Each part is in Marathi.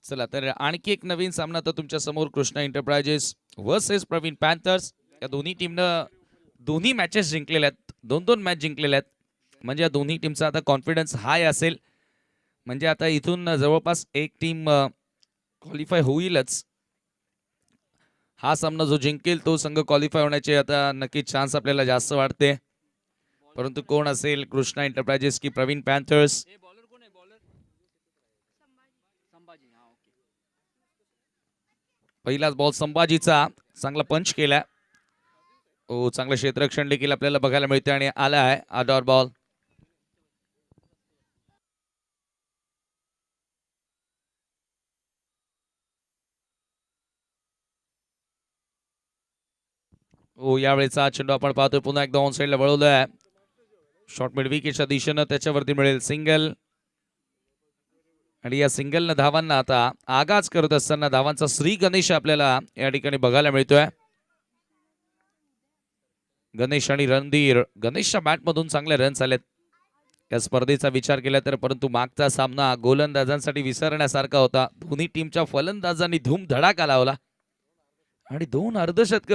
चला तर आणखी एक नवीन सामना तर तुमच्या समोर Krishna Enterprises versus Praveen Panthers. या दोन्ही टीमनं दोन्ही मॅचेस जिंकलेल्या आहेत, 2-2 मॅच जिंकलेल्या आहेत. म्हणजे या दोन्ही टीमचा आता कॉन्फिडन्स हाय असेल. म्हणजे आता इथून जवळपास एक टीम क्वालिफाय होईलच. हा सामना जो जिंकेल तो संघ क्वालिफाय होण्याचे आता नक्कीच चान्स आपल्याला जास्त वाटते. परंतु कोण असेल, कृष्णा एंटरप्राइजेस की प्रवीण पॅन्थर्स? पहिलाच बॉल संभाजीचा, चांगला पंच केला. ओ, चांगलं क्षेत्ररक्षण देखील आपल्याला बघायला मिळते आणि आला आहे आउटडोर बॉल. ओ, यावेळेचा चेंडू आपण पाहतोय पुन्हा एकदा ऑन साइडला वळवलाय. शॉर्ट मिड विकेटच्या दिशेनं त्याच्यावरती मिळेल सिंगल. आणि या सिंगलनं धावांना आता आगाज करत असताना धावांचा श्री गणेश आपल्याला या ठिकाणी बघायला मिळतोय. गणेश आणि रणधीर. गणेशच्या बॅटमधून चांगले रन्स आलेत या स्पर्धेचा विचार केला तर. परंतु मागचा सामना गोलंदाजांसाठी विसरण्यासारखा होता. दोन्ही टीमच्या फलंदाजांनी धूमधडाका लावला आणि 2 अर्धशतक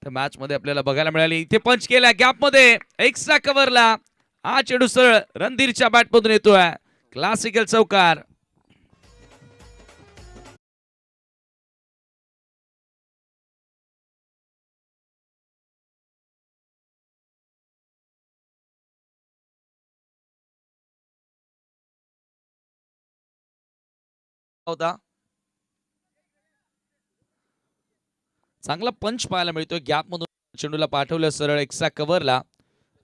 त्या मॅच मध्ये आपल्याला बघायला मिळाली. इथे पंच केला गॅप मध्ये, एक्स्ट्रा कव्हरला हा चेंडू सरळ रणधीरच्या बॅटमधून येतोय. क्लासिकल चौकार. होता चांगला पंच पाहायला मिळतोय. गॅप मधून चेंडूला पाठवलं सरळ एक्स्ट्रा कव्हरला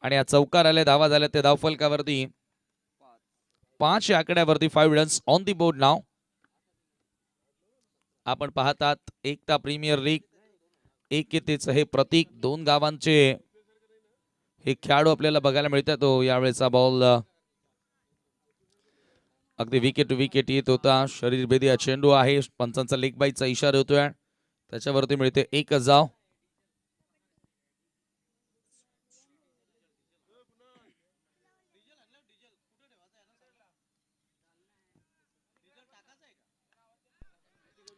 आणि या चौकार आले, धावा झाल्या ते धाव फलकावरती 5 या आकड्यावरती 5 रन्स ऑन दी बोर्ड नाव. आपण पाहतात एकता प्रीमियर लीग एकेतेच हे प्रतीक. 2 गावांचे हे खेळाडू आपल्याला बघायला मिळतात. तो यावेळेचा बॉल अगदी विकेट टू विकेट येत होता. शरीरभेदी हा चेंडू आहे. पंचांचा लेग बाईचा इशारा होतोय. त्याच्यावरती मिळते 1 धाव.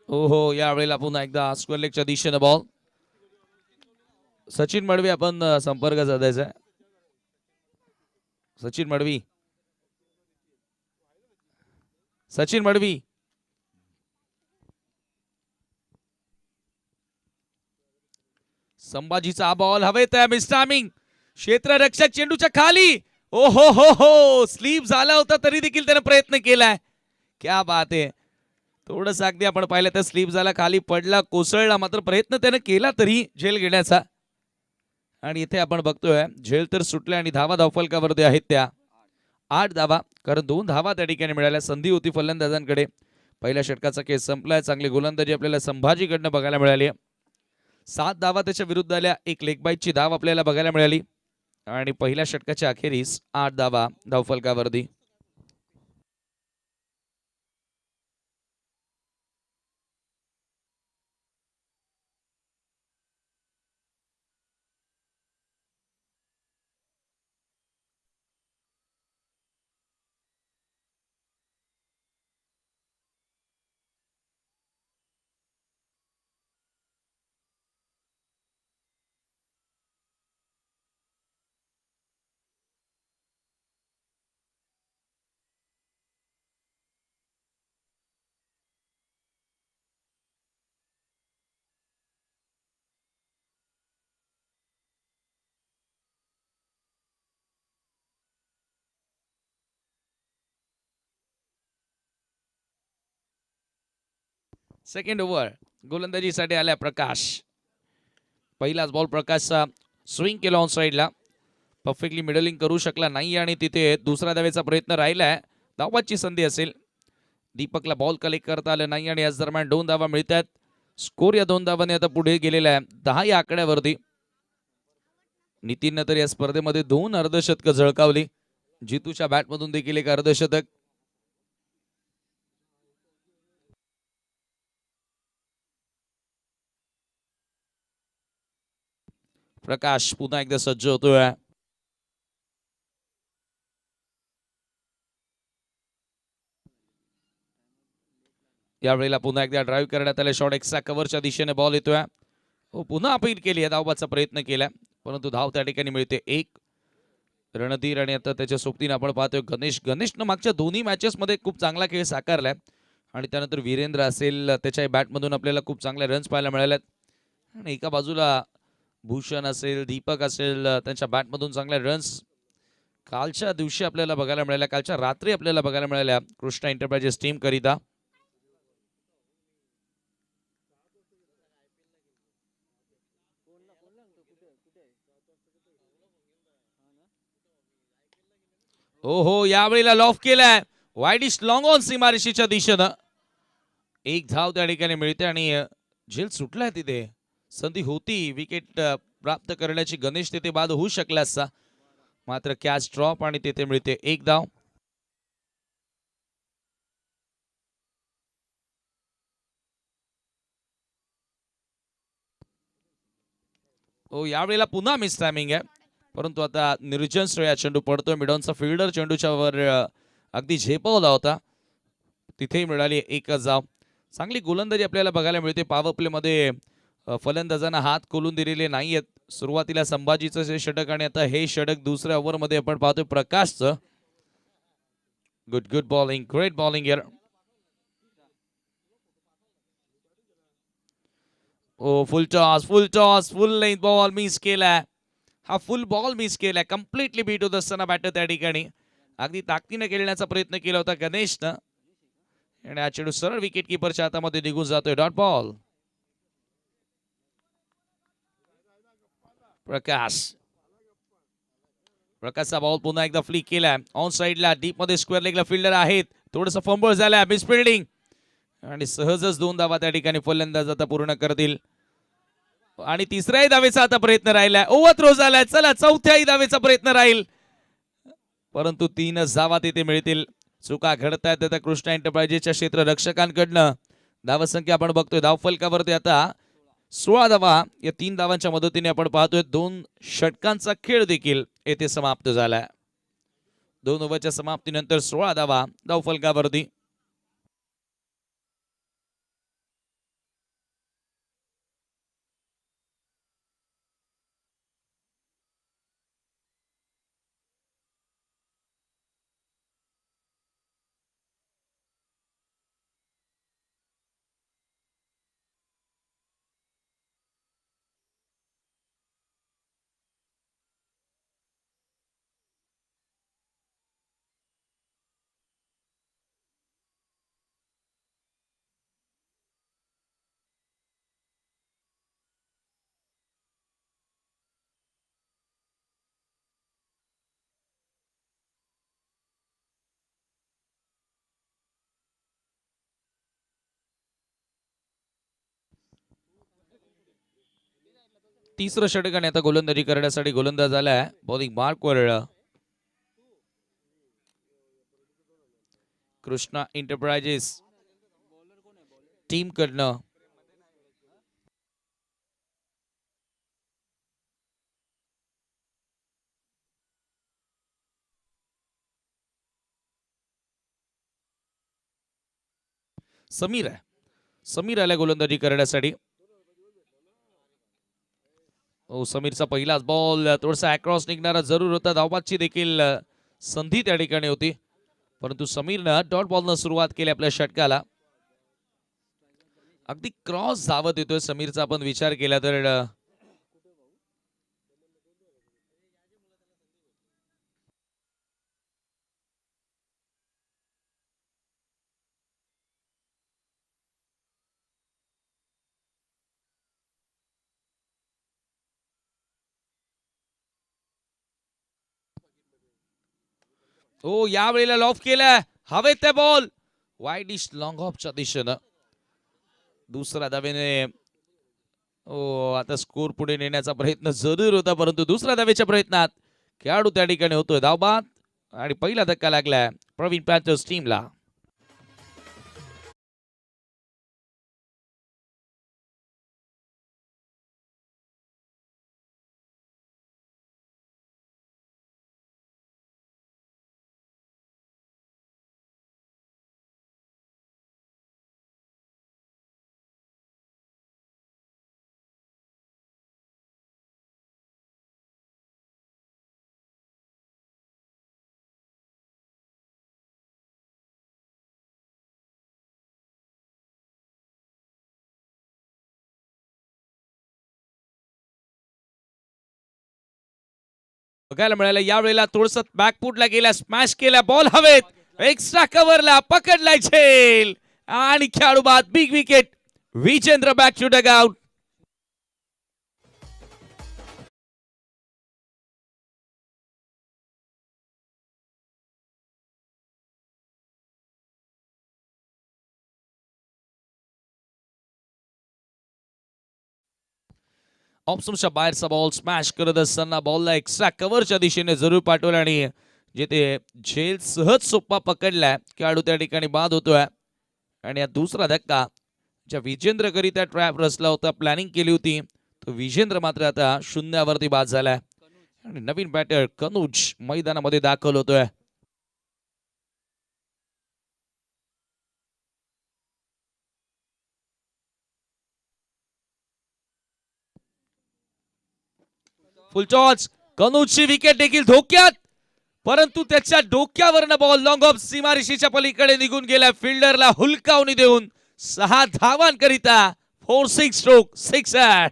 हो, यावेळेला पुन्हा एकदा स्क्वेअर लेगच्या दिशेने बॉल. सचिन मडवी आपण संपर्क साधायचा आहे. सचिन मडवी, सचिन मडवी. संभाजीचा बॉल हवेत आहे. मिस्टामिंग क्षेत्ररक्षक चेंडूच्या खाली. ओ हो, स्लीप झाला होता तरी देखील त्याने प्रयत्न केलाय. क्या बात आहे. थोडंसं अगदी आपण पाहिलं तर स्लीप झाला, खाली पडला, कोसळला, मात्र प्रयत्न त्याने केला तरी झेल घेण्याचा. आणि इथे आपण बघतोय झेल तर सुटल्या आणि धावा धावफलकावरती आहेत त्या 8 धावा. कारण 2 धावा त्या ठिकाणी मिळाल्या. संधी होती फलंदाजांकडे. पहिल्या षटकाचा खेळ संपलाय. चांगली गोलंदाजी आपल्याला संभाजीकडनं बघायला मिळाली. 7 धावा त्याच्या विरुद्ध आल्या. एक लेगबाईटची धाव आपल्याला बघायला मिळाली आणि पहिल्या षटकाच्या अखेरीस 8 धावा धावफलकावरती. सेकंड ओव्हर गोलंदाजीसाठी आल्या प्रकाश. पहिलाच बॉल प्रकाशचा स्विंग केला ऑन साईडला. परफेक्टली मिडलिंग करू शकला नाही आणि तिथे दुसरा धावेचा प्रयत्न राहिलाय. धावाची संधी असेल. दीपकला बॉल कलेक्ट करता आलं नाही आणि याच दरम्यान 2 धावा मिळतात. स्कोर या 2 धावांनी आता पुढे गेलेला आहे 10 या आकड्यावरती. नितीननं तर या स्पर्धेमध्ये 2 अर्धशतक झळकावली. जितूच्या बॅटमधून देखील एक अर्धशतक. प्रकाश पुन्हा एकदा सज्ज होतोय. यावेळेला पुन्हा एकदा ड्राईव्ह करण्यात आले. शॉट एक्स्ट्रा कव्हरच्या दिशेने बॉल येतोय. हो, पुन्हा अपील केली आहे, धावबाचा प्रयत्न केला, परंतु धाव त्या ठिकाणी मिळते एक. रणधीर आणि आता त्याच्या सोबतीने आपण पाहतोय गणेशनं मागच्या दोन्ही मॅचेसमध्ये खूप चांगला खेळ साकारलाय आणि त्यानंतर वीरेंद्र असेल, त्याच्या बॅटमधून आपल्याला खूप चांगले रन्स पाहायला मिळालेत. आणि एका बाजूला भूषण असेल, दीपक असेल, त्यांच्या बॅटमधून चांगले रन्स कालच्या दिवशी आपल्याला बघायला मिळाल्या, कालच्या रात्री आपल्याला बघायला मिळाल्या कृष्णा एंटरप्राइजेस टीम करिता. हो हो, यावेळेला लॉफ केलाय, वाईडिश लॉंग ऑन सीमारेषेच्या दिशेनं. एक धाव त्या ठिकाणी मिळते आणि झेल सुटलाय तिथे. संधी होती विकेट प्राप्त करण्याची, गणेश तिथे बाद होऊ शकला असता, मात्र कॅच ड्रॉप आणि तिथे मिळते एक धाव. हो, यावेळेला पुन्हा मिस टायमिंग आहे, परंतु आता निर्जन श्रेया चेंडू पडतोय. मिडॉनचा फिल्डर चेंडूच्या वर अगदी झेपवला होता, तिथे मिळाली एकच धाव. चांगली गोलंदाजी आपल्याला बघायला मिळते. पॉवर प्ले मध्ये फलंदाजांना हात खोलून दिलेले नाहीयेत. सुरुवातीला संभाजीचं जे षटक आणि आता हे षटक दुसऱ्या ओव्हरमध्ये आपण पाहतोय प्रकाशचं. Good good bowling, great bowling here. Oh full toss, full length ball miss केलाय. हा फुल बॉल मिस केलाय, कम्प्लिटली बीट होत असताना बॅटर त्या ठिकाणी अगदी ताकदीने खेळण्याचा प्रयत्न केला होता गणेशनं आणि हा चेंडू सरळ विकेट किपरच्या हातामध्ये निघून जातोय. Dot ball. प्रकाशचा बॉल पुन्हा एकदा फ्लिक केलाय ऑन साइडला, डीप मध्ये स्क्वेअर लेगला फिल्डर आहेत. थोडंसं फंबल झालाय, मिसफिल्डिंग आणि सहजच 2 धावा त्या ठिकाणी फलंदाज आता पूर्ण करतील. आणि तिसऱ्याही धावेचा आता प्रयत्न राहिलाय, ओव्हर थ्रो झालाय. चला, चौथ्याही धावेचा प्रयत्न राहील, परंतु 3च धावा तिथे मिळतील. चुका घडतायत आता कृष्णा एंटरप्राइजेसच्या क्षेत्ररक्षकांकडनं. धावसंख्या आपण बघतोय धावफलकावरती आता 16 धावा. या 3 धावांच्या मदतीने आपण पाहतोय 2 षटकांचा खेळ देखील येथे समाप्त झालाय. 2 ओव्हरच्या समाप्तीनंतर 16 धावा धावफलकावरती. तिसरं षटकाने आता गोलंदाजी करण्यासाठी गोलंदाज आलाय बॉलिंग मार्कवर कृष्णा एंटरप्राइजेस टीम कडनं. समीर आला गोलंदाजी करण्यासाठी. ओ, समीरचा पहिलाच बॉल थोडासा अक्रॉस निघणारा जरूर होता. धावबादची देखील संधी त्या ठिकाणी होती, परंतु समीरनं डॉट बॉलनं सुरुवात केली आपल्या षटकाला. अगदी क्रॉस धावत येतोय समीरचा आपण विचार केला तर. हो, यावेळेला लॉफ केलाय, हवेत त्या बॉल वाईडिश लॉंग ऑफच्या दिशेनं. दुसऱ्या धावेने हो, आता स्कोर पुढे नेण्याचा प्रयत्न जरूर होता, परंतु दुसऱ्या धावेच्या प्रयत्नात खेळाडू त्या ठिकाणी होतोय धावबाद आणि पहिला धक्का लागलाय प्रवीण पॅथर्स टीमला. बघायला मिळालं. यावेळेला थोडस बॅकफुटला गेला, स्मॅश केला, बॉल हवेत, एक्स्ट्रा कव्हरला पकडलाय झेल आणि खेळाडू बाद. Big wicket. Vijendra back to dugout. ऑप्शनच्या बाहेरचा बॉल स्मॅश करत असताना बॉलला एक्स्ट्रा कव्हरच्या दिशेने जरूर पाठवला आणि जिथे झेल सहज सोप्पा पकडलाय, खेळाडू त्या ठिकाणी बाद होतोय. आणि हा दुसरा धक्का ज्या विजेंद्र करिता ट्रॅप रचला होता, प्लॅनिंग केली होती, तो विजेंद्र मात्र आता शून्यावरती बाद झालाय. आणि नवीन बॅटर कनुज मैदानामध्ये दाखल होतोय. फुल टॉस. कनुजची विकेट देखील धोक्यात, परंतु त्याच्या डोक्यावरनं बॉल लॉंग ऑफ सीमारेषेच्या पलीकडे निघून गेला. फिल्डरला हुलकावणी देऊन 6 धावांकरिता 4-6 स्ट्रोक 6.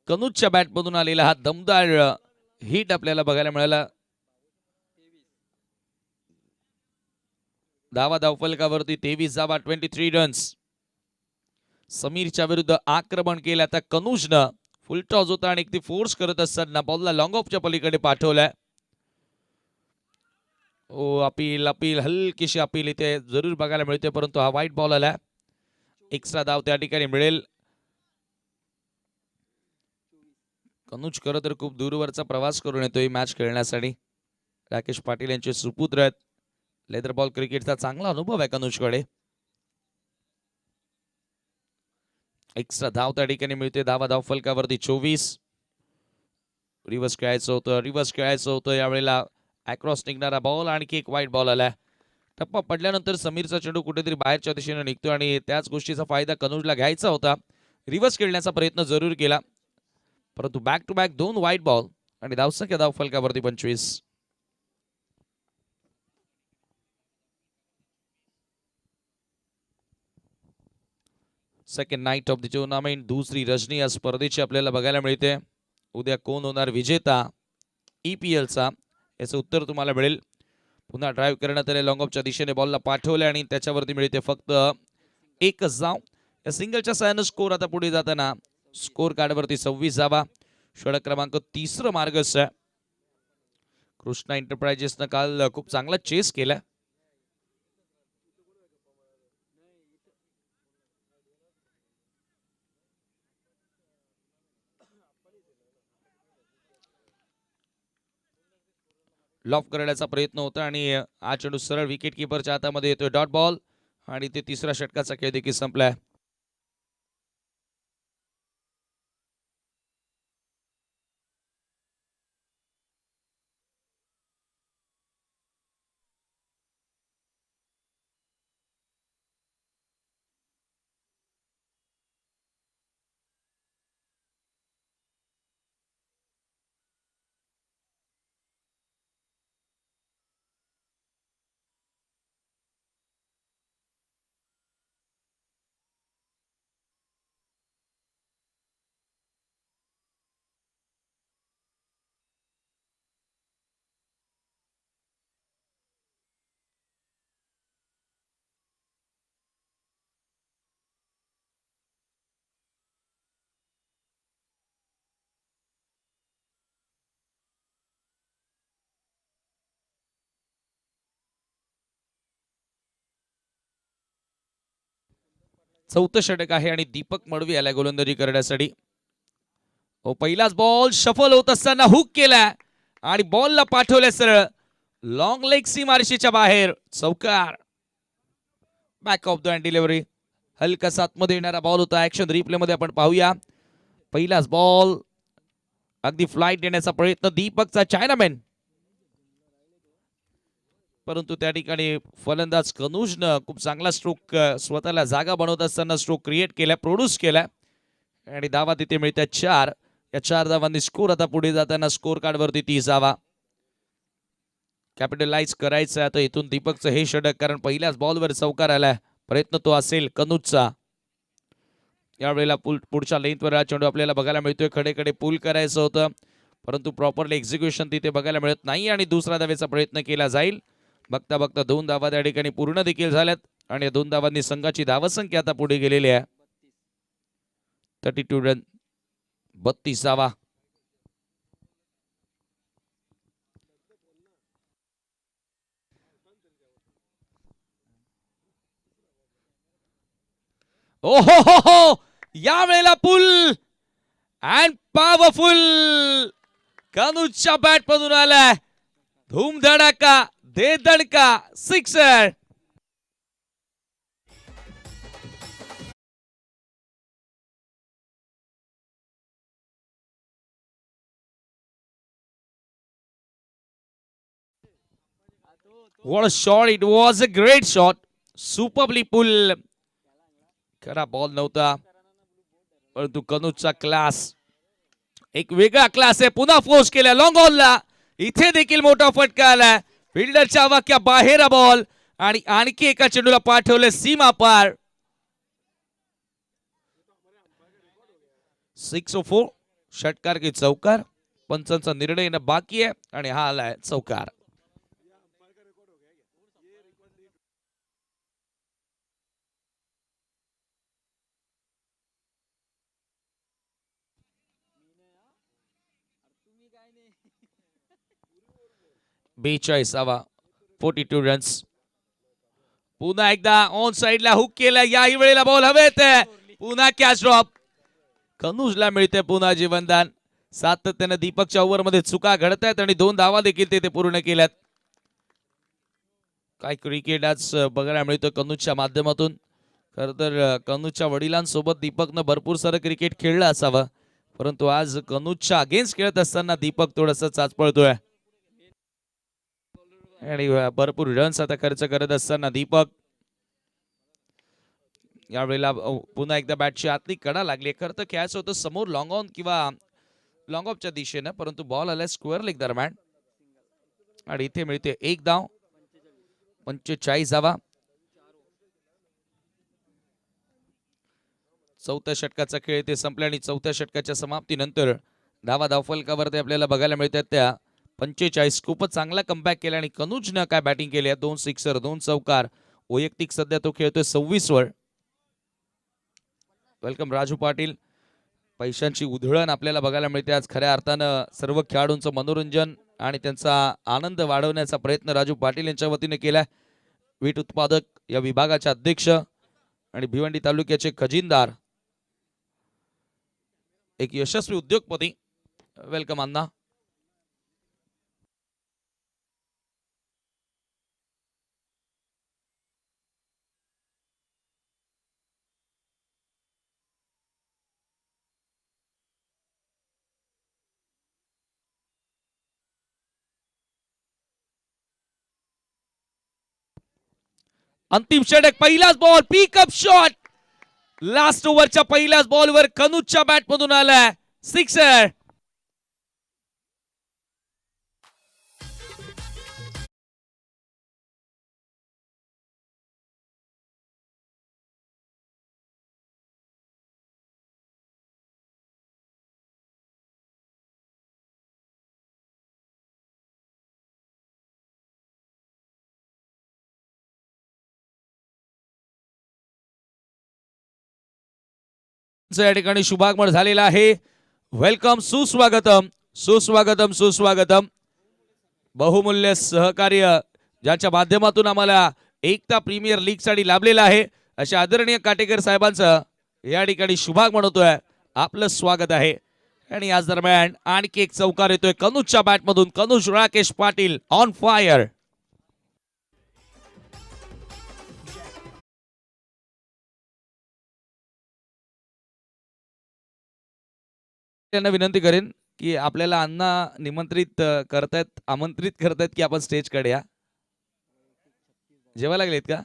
कनुजच्या बॅटमधून आलेला हा दमदार हिट आपल्याला बघायला मिळाला. धावफलकावरती 23 धावा, 23 रन्स. समीरच्या विरुद्ध आक्रमण केलं आता कनुजनं. फुल टॉस होता आणि ती फोर्स करत असताना बॉलला लॉंग ऑफच्या पलीकडे पाठवलाय. अपील हलकीशी अपील इथे जरूर बघायला मिळते, परंतु हा वाईट बॉल आला. एक्स्ट्रा धाव त्या ठिकाणी मिळेल. कनुज खरं तर खूप दूरवरचा प्रवास करून येतोय मॅच खेळण्यासाठी. राकेश पाटील यांचे सुपुत्र आहेत. लेदर बॉल क्रिकेटचा चांगला अनुभव आहे कनुजकडे. एक्स्ट्रा धाव त्या ठिकाणी मिळते. धावफलकावरती 24. रिव्हर्स खेळायचं होतं यावेळेला. अक्रॉस निघणारा बॉल, आणखी एक वाईट बॉल आला. टप्पा पडल्यानंतर समीरचा चेंडू कुठेतरी बाहेरच्या दिशेने निघतो आणि त्याच गोष्टीचा फायदा कनुजला घ्यायचा होता. रिव्हर्स खेळण्याचा प्रयत्न जरूर केला, परंतु बॅक टू बॅक 2 वाईट बॉल आणि धावसंख्या धावफलकावरती 25. Second night of the tournament. दुसरी रजनी या स्पर्धेची आपल्याला बघायला मिळते. उद्या कोण होणार विजेता EPLचा, याचं उत्तर तुम्हाला मिळेल. पुन्हा ड्राईव्ह करण्यात आले, लॉंग ऑफच्या दिशेने बॉलला पाठवले आणि त्याच्यावरती मिळते फक्त 1 धाव. या सिंगलच्या साहाय्याने स्कोर आता पुढे जाताना स्कोर कार्डवरती 26 धावा. षटक क्रमांक 3 मार्गस्थ आहे. कृष्णा एंटरप्राइजेसनं काल खूप चांगला चेस केला. लॉफ करण्याचा प्रयत्न होता आणि हा चेंडू सरळ विकेट किपरच्या हातामध्ये येतोय. डॉट बॉल आणि ते तिसऱ्या षटकाचा खेळ देखील संपलाय. चौथं षटक आहे आणि दीपक मडवी आलाय गोलंदाजी करण्यासाठी. पहिलाच बॉल शफल होत असताना हुक केला आणि बॉलला पाठवल्या सरळ लॉंग लेग सीमारेषेच्या बाहेर. चौकार. Back of the hand delivery. हलका सातमध्ये येणारा बॉल होता. ऍक्शन रिप्ले मध्ये आपण पाहूया. पहिलाच बॉल अगदी फ्लाइट देण्याचा प्रयत्न दीपकचा, चायनामॅन, परंतु त्या ठिकाणी फलंदाज कनुजनं खूप चांगला स्ट्रोक स्वतःला जागा बनवत असताना स्ट्रोक क्रिएट केला, प्रोड्यूस केला आणि धावा तिथे मिळतात 4. या 4 धावांनी स्कोर आता पुढे जाताना स्कोर कार्ड वरती 30 धावा कॅपिटलाइज करायचं. आता इथून दीपकचं हे षटक, कारण पहिल्याच बॉलवर चौकार आलाय. प्रयत्न तो असेल कनुजचा. यावेळेला पुढच्या लेंथवर हा चेंडू आपल्याला बघायला मिळतोय. खडे पूल करायचं होतं, परंतु प्रॉपरली एक्झिक्युशन तिथे बघायला मिळत नाही आणि दुसरा धावेचा प्रयत्न केला जाईल. बघता बघता 2 धावा त्या ठिकाणी पूर्ण देखील झाल्यात आणि या 2 धावांनी संघाची धावसंख्या आता पुढे गेलेली आहे. 32 रन, 32 धावा. ओ हो हो हो, या वेळेला पुल अँड पॉवरफुल कनुजच्या बॅट मधून आलाय. धूम धडाका, दे दणका, sixer. What a shot, it was a great shot. Superbly pull. खरा बॉल नव्हता, परंतु कनुजचा क्लास, एक वेगळा क्लास आहे. पुन्हा फोर्स केला लॉंग ऑनला. इथे देखील मोठा फटका आलाय. फिल्डरच्या वाक्या बाहेर बॉल आणि आणखी एका चेंडूला पाठवले सीमा पार. 604 षटकार की चौकार. पंचांचा निर्णय येणं बाकी आहे आणि हा आलाय चौकार. बेचाळीसावा, 42 रन्स. पुन्हा एकदा ऑन साइडला हुक केला. याही वेळेला बॉल हवेत. पुन्हा कॅच ड्रॉप. कनुजला मिळते पुन्हा जीवनदान. सातत्याने दीपकच्या ओव्हर मध्ये चुका घडत आहेत आणि 2 धावा देखील ते पूर्ण केल्यात. काय क्रिकेट आज बघायला मिळतं कनुजच्या माध्यमातून. खर तर कनुजच्या वडिलांसोबत दीपकनं भरपूर सारं क्रिकेट खेळलं असावं, परंतु आज कनुजच्या अगेन्स्ट खेळत असताना दीपक थोडंसं चाचपळतोय आणि भरपूर रन्स आता खर्च करत असताना दीपक यावेळेला पुन्हा एकदा बॅटची आतली कडा लागली. खरं तर खेळायचं होतं समोर लॉंग ऑन किंवा लॉंग ऑफच्या दिशेनं, परंतु बॉल आलाय स्क्वेअर लेग दरम्यान आणि इथे मिळते 1 धाव. 45 धावा. चौथ्या षटकाचा खेळ ते संपल्या आणि चौथ्या षटकाच्या समाप्तीनंतर धावा धावफलकावरती आपल्याला बघायला मिळतात त्या 45. खूपच चांगला कमबॅक केला आणि कनुजनं काय बॅटिंग केली आहे. 2 सिक्सर, 2 चौकार. वैयक्तिक सध्या तो खेळतोय 26 वर. वेलकम राजू पाटील. पैशांची उधळण आपल्याला बघायला मिळते आज. खऱ्या अर्थानं सर्व खेळाडूंचं मनोरंजन आणि त्यांचा आनंद वाढवण्याचा प्रयत्न राजू पाटील यांच्या वतीने केलाय. वीट उत्पादक या विभागाचे अध्यक्ष आणि भिवंडी तालुक्याचे खजिनदार, एक यशस्वी उद्योगपती. वेलकम अण्णा. अंतिम षटक, पहिलाच बॉल, पिकअप शॉट. लास्ट ओव्हरच्या पहिल्याच बॉलवर कनुजच्या बॅट मधून आलाय सिक्सर. या ठिकाणी शुभागमन झालेला आहे. वेलकम, सुस्वागतम, सुस्वागतम, सुस्वागतम. बहुमूल्य सहकार्य ज्याच्या माध्यमातून आम्हाला एकता प्रीमियर लीग साठी लाभलेला आहे अशा आदरणीय काटेकर साहेबांचं या ठिकाणी शुभागमन होतोय. आपलं स्वागत आहे. आणि आज दरम्यान आणखी एक चौकार येतोय कनुजच्या बॅट मधून. Kanuj Rakesh Patil on fire. त्यांना विनंती करेन की आपल्याला अण्णा निमंत्रित करतायत, आमंत्रित करतायत की आपण स्टेज कडे या. जेव्हा लागलेत का?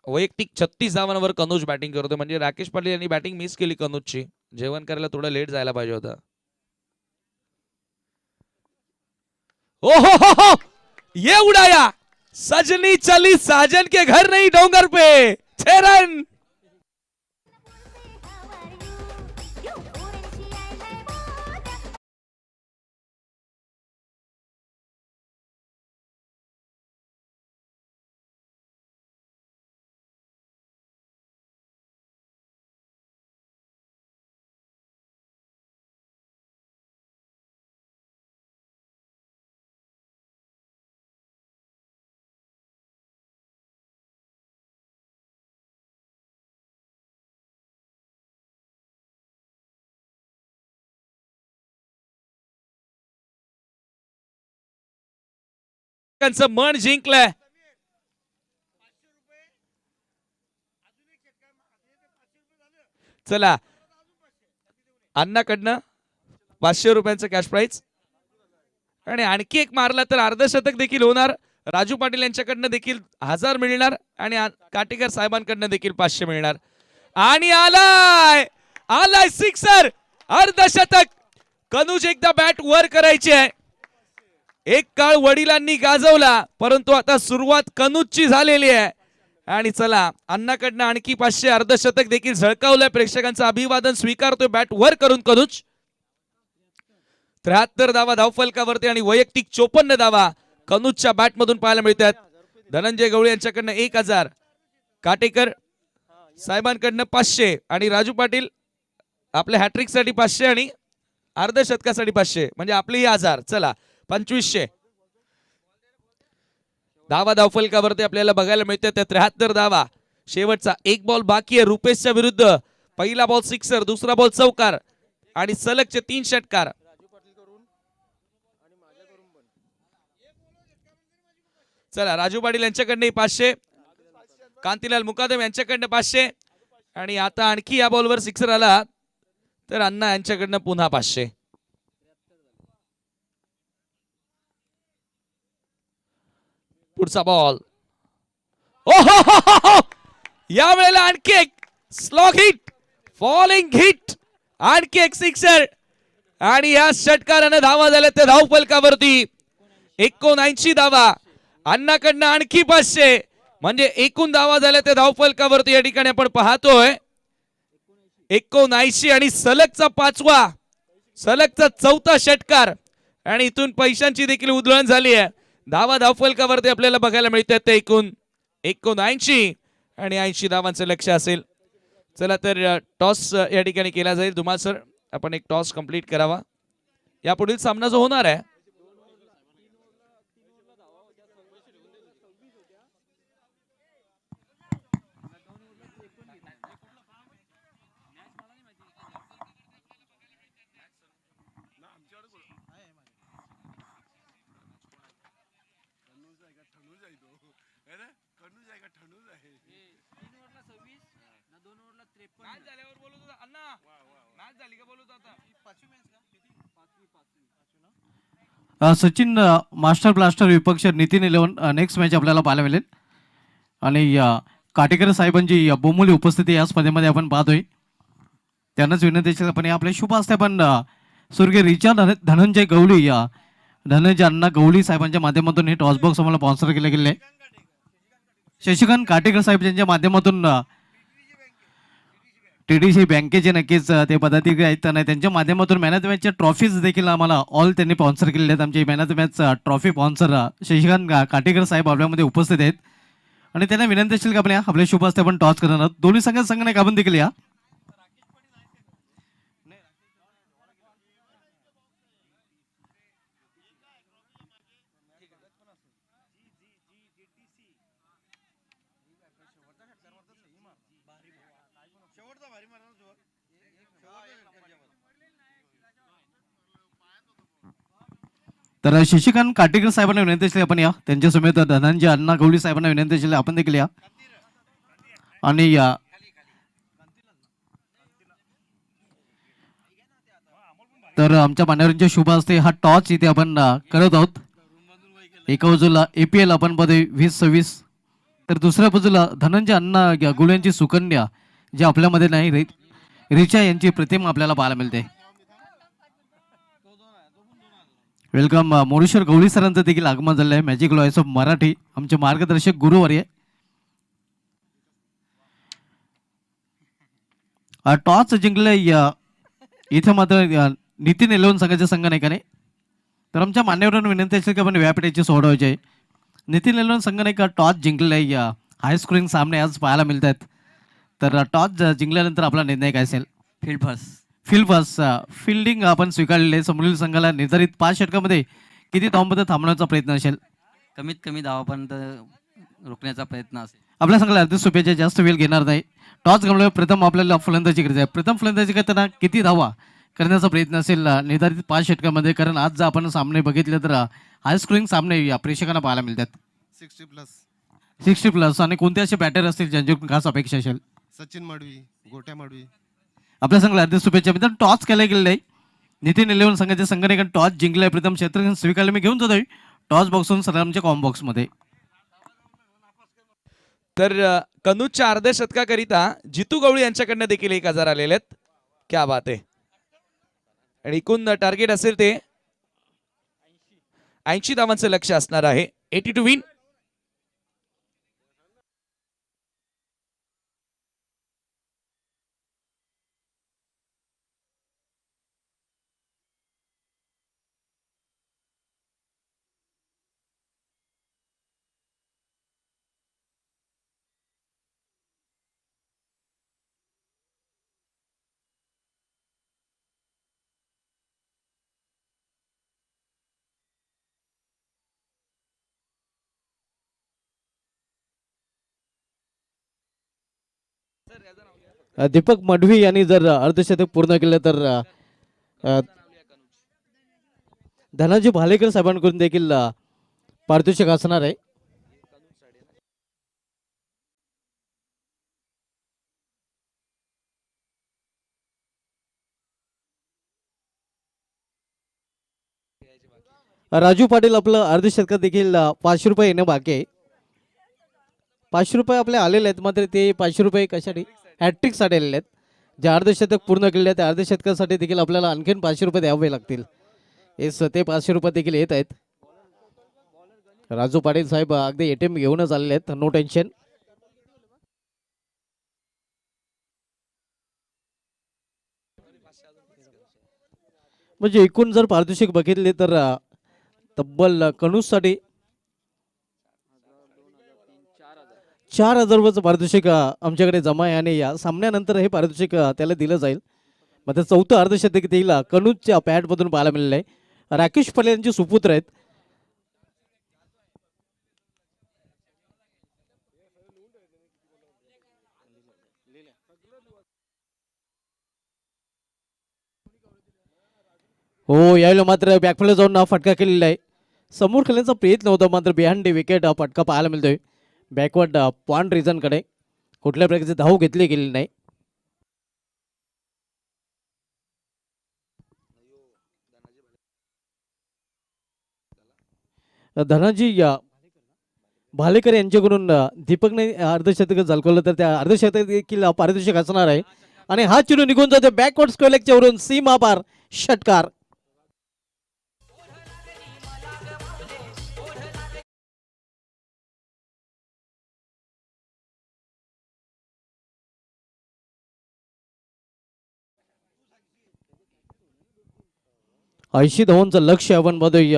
वैयक्तिक 36 धावांवर कनुज बॅटिंग करतोय. म्हणजे राकेश पाटील यांनी बॅटिंग मिस केली कनुजची. जेवण करायला थोडं लेट जायला पाहिजे होतं. ओ हो, ये उड़ाया. सजनी चली साजन के घर नहीं डोंगर पे. 6 रन. मन जिंकलंय. चला अण्णाकडनं 500 रुपयांचं कॅश प्राइज आणि आणखी एक मारला तर अर्धशतक देखील होणार. राजू पाटील यांच्याकडनं देखील 1000 मिळणार आणि काटेकर साहेबांकडनं देखील 500 मिळणार. आणि आलाय सिक्सर. अर्धशतक. कनुज एकदा बॅट वर करायची आहे. एक काळ वडिलांनी गाजवला परंतु आता सुरुवात कनुजची झालेली आहे. आणि चला अण्णाकडनं आणखी 500 अर्धशतक देखील झळकावलंय. प्रेक्षकांचं अभिवादन स्वीकारतोय बॅट वर करून कनुज. 73 धावा धावफलकावरती आणि वैयक्तिक 54 धावा कनुजच्या बॅट मधून पाहायला मिळतात. धनंजय गवळी यांच्याकडनं 1000, काटेकर साहेबांकडनं 500 आणि राजू पाटील आपल्या हॅट्रिक साठी 500 आणि अर्धशतकासाठी 500 म्हणजे आपली 1000. चला 2500 धावा धावफलकावरती आपल्याला बघायला मिळतात. त्या 73 धावा. शेवटचा एक बॉल बाकी आहे रुपेशच्या विरुद्ध. पहिला बॉल सिक्सर, दुसरा बॉल चौकार आणि सलगचे 3 षटकार. चला राजू पाटील यांच्याकडनं 500, कांतीलाल मुकादम यांच्याकडनं 500 आणि आता आणखी या बॉलवर सिक्सर आला तर अण्णा यांच्याकडनं पुन्हा 500. पुढचा बॉल. ओहो, या वेळेला आणखी एक स्लॉग हिट, फॉलिंग हिट, आणखी एक सिक्सर आणि या षटकाराने धावा झाल्या त्या धावफलकावरती 79 धावा. अण्णाकडनं आणखी 500 म्हणजे एकूण धावा झाल्या त्या धावफलकावरती या ठिकाणी आपण पाहतोय 79 आणि सलगचा 5वा, सलगचा 4था षटकार आणि इथून पैशांची देखील उधळण झाली आहे. धावा धावफलकावरती आपल्याला बघायला मिळतात ते एकूण 79 आणि 80 धावांचं लक्ष असेल. चला तर टॉस या ठिकाणी केला जाईल. धुमाल सर आपण एक टॉस कंप्लीट करावा. यापुढील सामना जो होणार आहे सचिन मास्टर ब्लास्टर विपक्ष नितीन 11 नेक्स्ट मॅच आपल्याला पाहायला मिळेल आणि काटेकर साहेबांची बहुमूल्य उपस्थिती या स्पर्धेमध्ये आपण पाहतोय. त्यांनाच विनंती आपण आपले शुभ असते पण स्वर्गीय रिचार्ड धनंजय गवळी धनंजय अण्णा गवळी साहेबांच्या माध्यमातून हे टॉस बॉक्स आम्हाला स्पॉन्सर केले गेले आहे. शशिकांत काटेकर साहेब यांच्या माध्यमातून TDC बँकेचे नक्कीच ते पदाधिकारी आहेत आणि त्यांच्या माध्यमातून मॅन ऑफ द मॅचच्या ट्रॉफीज देखील आम्हाला ऑल त्यांनी स्पॉन्सर केलेले आहेत. आमचे man of the match trophy sponsor Shashikant Katekar साहेब आपल्यामध्ये उपस्थित आहेत आणि त्यांना विनंती असेल की आपण आपले शुभ असते आपण टॉस करणार आहोत. दोन्ही संघाने आपण देखील या तर शशिकांत काटेकर साहेबांना विनंती असली आपण या त्यांच्या समेत धनंजय अण्णा गवळी साहेबांना विनंती असली आपण देखील या आणि तर आमच्या मान्यवरांच्या शुभ असते हा टॉस इथे आपण करत आहोत. एका बाजूला APL आपण पदे 2026 तर दुसऱ्या बाजूला धनंजय अण्णा गवळी यांची सुकन्या जे आपल्यामध्ये नाही रिचा यांची प्रतिमा आपल्याला पाहायला मिळते. वेलकम मोरेश्वर गवळी सरांचं देखील आगमन झालं आहे. मॅजिक लॉयर्स ऑफ मराठी आमचे मार्गदर्शक गुरुवर्य. टॉस जिंकलंय इथे मात्र नितीन 11 संघाच्या संघनायकाने. तर आमच्या मान्यवरांना विनंती असेल की आपण व्यापीठाची सोडवायची आहे. नितीन 11 संघाने टॉस जिंकलंय. हाय स्कोरिंग सामने आज पाहायला मिळत आहेत. तर टॉस जिंकल्यानंतर आपला निर्णय काय असेल? फील्ड फर्स्ट फिल्डिंग आपण स्वीकारलेले. समोरील संघाला निर्धारित 5 षटकामध्ये किती धावांमध्ये थांबवण्याचा प्रयत्न असेल? कमीत कमी धावापर्यंत रोखण्याचा प्रयत्न असेल. आपल्या संघाला अर्ध्या सोप्याच्या जास्त वेळ घेणार नाही. टॉस गमावल्यावर प्रथम आपल्याला फलंदाजी करायची आहे. प्रथम फलंदाजी करताना किती धावा करण्याचा प्रयत्न असेल निर्धारित 5 षटकामध्ये? कारण आज जर आपण सामने बघितले तर हाय स्कोरिंग सामने या प्रेक्षकांना पाहायला मिळतात. 60+. आणि कोणते असे बॅटर असतील ज्यांच्याकडून खास अपेक्षा असेल? सचिन माडवी, गोट्या माडवी. आपल्या संघाला अर्ध्या सोप्याच्या मित्र टॉस केला गेलेला आहे. नितीन 11 संघाच्या संघाने टॉस जिंकलाय. प्रथम क्षेत्र स्वीकारले. मी घेऊन जातोय टॉस बॉक्सहून सलामच्या कॉम बॉक्समध्ये. तर कनूजच्या अर्ध्या शतकाकरिता जितू गवळी यांच्याकडनं देखील 1000 आलेले आहेत. क्या बात आहे. आणि एकूण टार्गेट असेल ते 80 धावांचं लक्ष असणार आहे. 80 टू विन. दीपक मडवी यांनी जर अर्धशतक पूर्ण केलं तर धनाजी भालेकर साहेबांकडून देखील पारितोषिक असणार आहे. राजू पाटील आपलं अर्धशतक देखील 500 रुपये येणं बाकी आहे. 500 रुपये आपले आलेले आहेत. मात्र ते 500 रुपये कशासाठी? हॅट्रिकसाठी आलेले आहेत. जे अर्धशतक पूर्ण केले आहेत त्या अर्धशतकासाठी देखील आपल्याला आणखीन 500 रुपये द्यावे लागतील. ते 500 रुपये देखील येत आहेत. राजू पाटील साहेब अगदी ATM घेऊनच आलेले आहेत. No tension. म्हणजे एकूण जर पारितोषिक बघितले तर तब्बल कणूजसाठी 4000 रुपयाचं पारितोषिक आमच्याकडे जमा आहे. आणि या सामन्यानंतर हे पारितोषिक त्याला दिलं जाईल. मात्र 4थं अर्धशतक देईल कणूजच्या पॅडमधून पाहायला मिळालं आहे. राकेश पटेल यांचे सुपुत्र आहेत. हो, यावेळेला मात्र बॅकफिल्डला जाऊन फटका केलेला आहे. समोर खेळण्याचा प्रयत्न होता मात्र बिहाइंड विकेट फटका पाहायला मिळतोय. बॅकवर्ड पॉइंट रिझनकडे कुठल्या प्रकारचे धाव घेतली गेली नाही. धनाजी भालेकर यांच्याकडून दीपकने अर्धशतक झलकवलं तर त्या अर्धशतक देखील पारितोषिक असणार आहे. आणि हा चिरू निघून जातो बॅकवर्ड स्क्वेअरलेगच्या वरून सीमा पार षटकार. ऐंशी धावांचं लक्ष आपण बघतोय.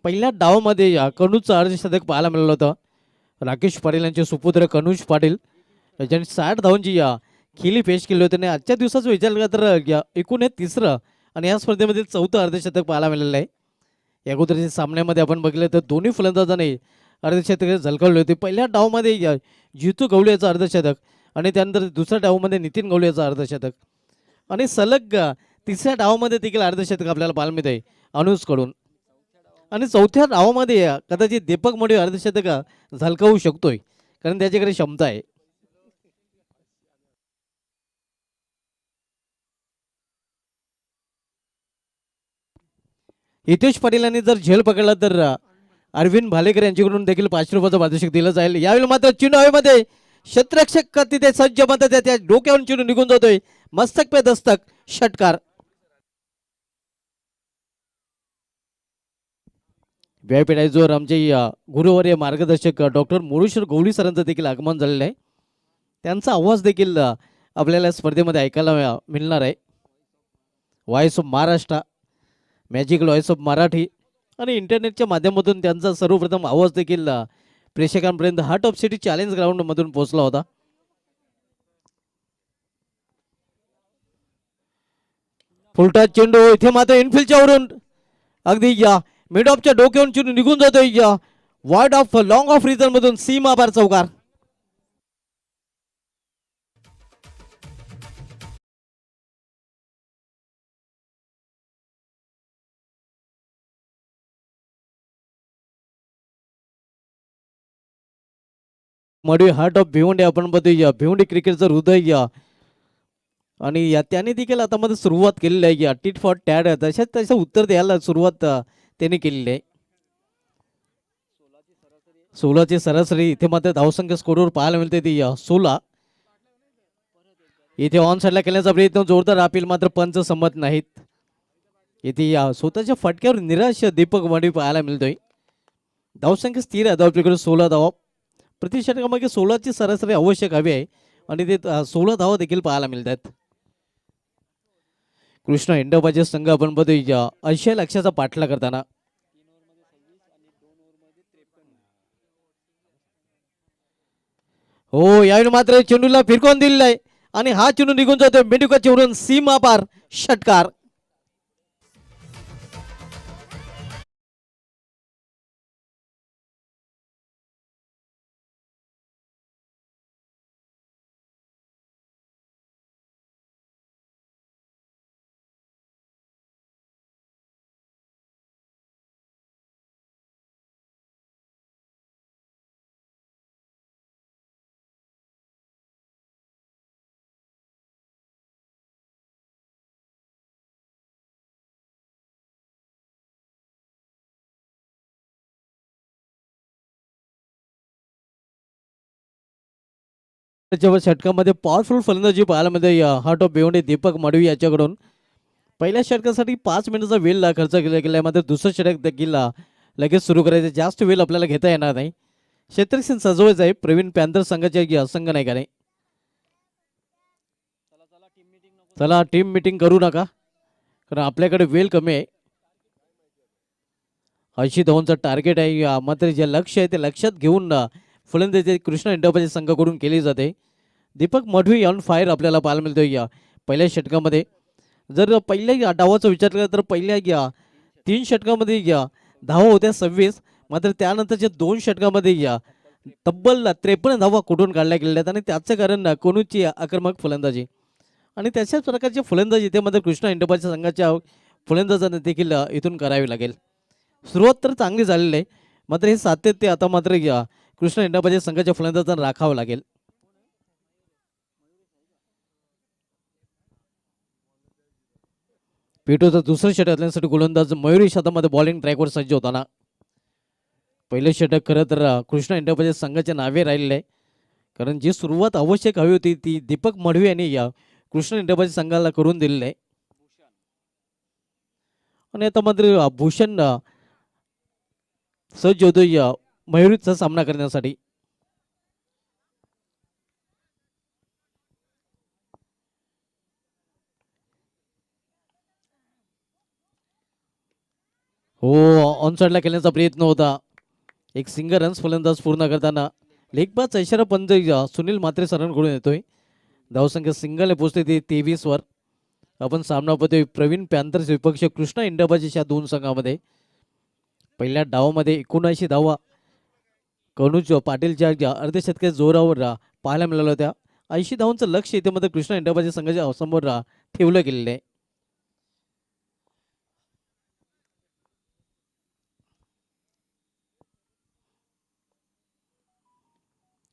पहिल्या डावामध्ये कणूजचं अर्धशतक पाहायला मिळालं होतं. राकेश पाटील यांचे सुपुत्र कनुज पाटील ज्यांनी 60 धावांची खेळी पेश केली होती. आणि आजच्या दिवसाचा विचार केला तर एकूण हे 3रं आणि या स्पर्धेमध्ये 4थं अर्धशतक पाहायला मिळालेलं आहे. या अगोदरच्या सामन्यामध्ये आपण बघितलं तर दोन्ही फलंदाजांनी अर्धशतक झलकवले होते. पहिल्या डावामध्ये जितू गवळी याचं अर्धशतक आणि त्यानंतर दुसऱ्या डावामध्ये नितीन गवळी याचं अर्धशतक आणि सलग 3ऱ्या डावामध्ये देखील अर्धशतक आपल्याला पाहायला मिळत आहे अनुजकडून. आणि 4थ्या डावामध्ये कदाचित दीपक मडवी अर्धशतक झलकावू शकतोय कारण त्याच्याकडे क्षमता आहे. हितेश पाटील यांनी जर झेल पकडला तर अरविंद भालेकर यांच्याकडून देखील 500 रुपयाचं पारितोषिक दिलं जाईल. यावेळी मात्र चेंडू हवेमध्ये क्षेत्ररक्षक तिथे सज्ज मध्ये त्या डोक्यावरून चेंडू निघून जातोय. मस्तक पे दस्तक षटकार. व्यासपीठावर आमचे गुरुवर्य मार्गदर्शक डॉक्टर मोरेश्वर गवळी सरांचं देखील आगमन झालेलं आहे. त्यांचा आवाज देखील आपल्याला स्पर्धेमध्ये ऐकायला मिळणार आहे. Voice of Maharashtra, magical voice of Marathi आणि इंटरनेटच्या माध्यमातून त्यांचा सर्वप्रथम आवाज देखील प्रेक्षकांपर्यंत हार्ट ऑफ सिटी चॅलेंज ग्राउंडमधून पोहोचला होता. फुलटा चेंडू इथे मात्र इनफिल्डच्या वरून अगदी मिड ऑफच्या डोक्यावरून चेंडू निघून जातोय wide of long of reason मधून सीमा पार चौकार. मडवी हार्ट ऑफ भिवंडी आपण बघतोय भिवंडी क्रिकेटचं हृदय आणि त्याने देखील आता मध्ये सुरुवात केलेली आहे. टिट फॉर टॅड तशा उत्तर द्यायला सुरुवात त्याने केलेली आहे. 16ची सरासरी इथे मात्र धावसंख्या स्कोरवर पाहायला मिळते ती 16. इथे ऑन साईडला केल्याचा प्रयत्न जोरदार अपील मात्र पंच संमत नाहीत. इथे स्वतःच्या फटक्यावर निराश दीपक मडवी पाहायला मिळतोय. धावसंख्या स्थिर आहे, धावपलीकडे 16 धावा प्रति षटकामागे 16ची सरासरी आवश्यक हवी आहे आणि ते 16 धावा देखील पाहायला मिळतात. कृष्णा इंडोबाचे संघ आपण बघतोय 80 लक्षाचा पाठला करताना. हो यावेळी मात्र चेंडूला फिरकून दिलेला आहे आणि हा चेंडू निघून जातोय मेंडुका चेंडून सीमा पार षटकार. षटकामध्ये पॉवरफुल फलंदाजी पाहायला मिळते हार्ट ऑफ भिवंडी दीपक मडवी याच्याकडून. पहिल्या षटकासाठी 5 मिनिटाचा वेळ खर्च केला गेला, मात्र दुसरं षटक देखील लगेच सुरू करायचं. जास्त वेळ आपल्याला घेता येणार नाही. क्षेत्रक्षण सजवायचं आहे प्रवीण पॅन्थर संघाच्या संघ नाही का नाही. चला टीम मीटिंग करू नका कारण आपल्याकडे वेळ कमी आहे. 80 धावांचं टार्गेट आहे, मात्र जे लक्ष आहे ते लक्षात घेऊन फलंदाजी कृष्णा इंडोबाच्या संघाकडून केली जाते. दीपक मडवी ऑन फायर आपल्याला पाहायला मिळतोय पहिल्या षटकामध्ये. जर पहिल्या डावाचा विचार केला तर पहिल्या 3 षटकामध्ये धावा होत्या 26, मात्र त्यानंतरच्या 2 षटकामध्ये तब्बल 53 धावा कुठून काढल्या गेल्या आहेत आणि त्याचं कारण कोणूची आक्रमक फलंदाजी आणि त्याच्याच प्रकारची फलंदाजी ते मात्र कृष्णा इंडोबाच्या संघाच्या फलंदाजांना देखील इथून करावी लागेल. सुरुवात तर चांगली झालेली आहे, मात्र हे सातत्य आता मात्र कृष्णा इंडोबाच्या संघाच्या फलंदाजांना राखावं लागेल. पेटोचं दुसरं षटक घालण्यासाठी गोलंदाज मयुरी शतकामध्ये बॉलिंग ट्रॅकवर सज्ज होताना. पहिले षटक खरं तर कृष्णा इंडोबाच्या संघाच्या नावे राहिलेलं आहे, कारण जी सुरुवात आवश्यक हवी होती ती दीपक मडवी यांनी कृष्णा इंडोबाच्या संघाला करून दिलेलं आहे. आणि आता मात्र भूषण सज्ज होतोय मयुरीचा सामना करण्यासाठी. हो ऑन साईडला खेळण्याचा प्रयत्न होता. एक सिंगल रन्स फलंदाज पूर्ण करताना लेगबाज इशारा पंच सुनील म्हात्रे सरांकडून येतोय. धावसंख्या सिंगलने पोहोचते ती 23 वर. आपण सामना पाहतोय प्रवीण पॅन्थर्स विपक्ष कृष्णा इंडोबाच्या 2 संघामध्ये. पहिल्या डावामध्ये 79 धावा कनुज पाटीलच्या अर्धशतकाच्या जोरावर पाहायला मिळाल्या होत्या. 80 धावांचं लक्ष इथे मध्ये कृष्णा इंडोबाच्या संघाच्या समोर ठेवलं गेलेलं आहे.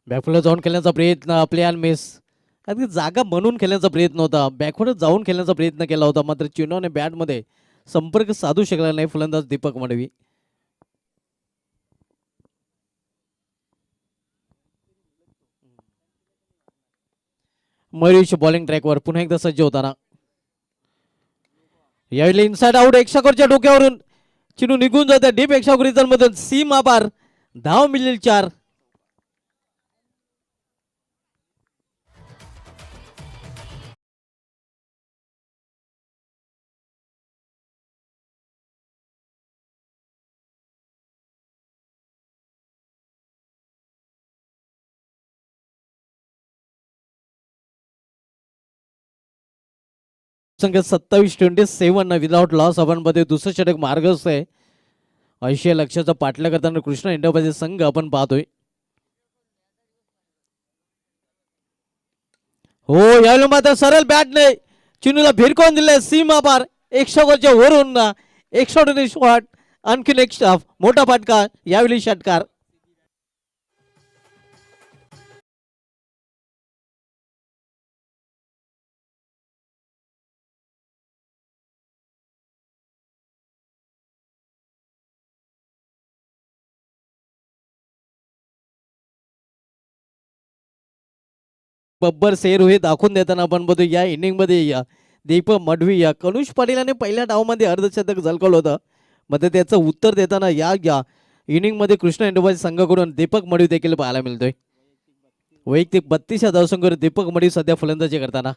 बॅकफुटला जाऊन खेळण्याचा प्रयत्न प्लेन मिस. अगदी जागा बनवून खेळण्याचा प्रयत्न होता, बॅकफुटच जाऊन खेळण्याचा प्रयत्न केला होता, मात्र चेंडूने बॅटमध्ये संपर्क साधू शकला नाही फलंदाज दीपक मडवी. मयुरेश बॉलिंग ट्रॅकवर पुन्हा एकदा सज्ज होताना. यावेळी इनसाइड आउट एक्स्ट्रा डोक्यावरून चिनू निघून जाते डीप एक्स्ट्रा मधून सीमा पार. धाव मिळेल 4. संघ 27-27 विदाउट लॉस आपण मध्ये दुसरं षटक मार्गस्थ आहे. 80 लक्षाचा पाठला करताना कृष्णा इंडियाबाजी संघ आपण पाहतोय. हो यावेळी मात्र सरळ बॅट नाही चिनूला भिरकवून दिले सीमा पार. 100 वरून एक्स्ट्राऑर्डिनरी शॉट. आणखीन एक मोठा फटका यावेळी षटकार. बब्बर सेर हे दाखवून देताना आपण बघतो या इनिंग मध्ये या दीपक मडवी या कनुष पाटील पहिल्या डावमध्ये अर्धशतक झळकवलं होतं. मध्ये त्याचं उत्तर देताना या इनिंग मध्ये कृष्णा इंडियाबाजी संघाकडून दीपक मडवी देखील पाहायला मिळतोय. वैयक्तिक 32 धावसंख्येवर दीपक मडवी सध्या फलंदाजी करताना.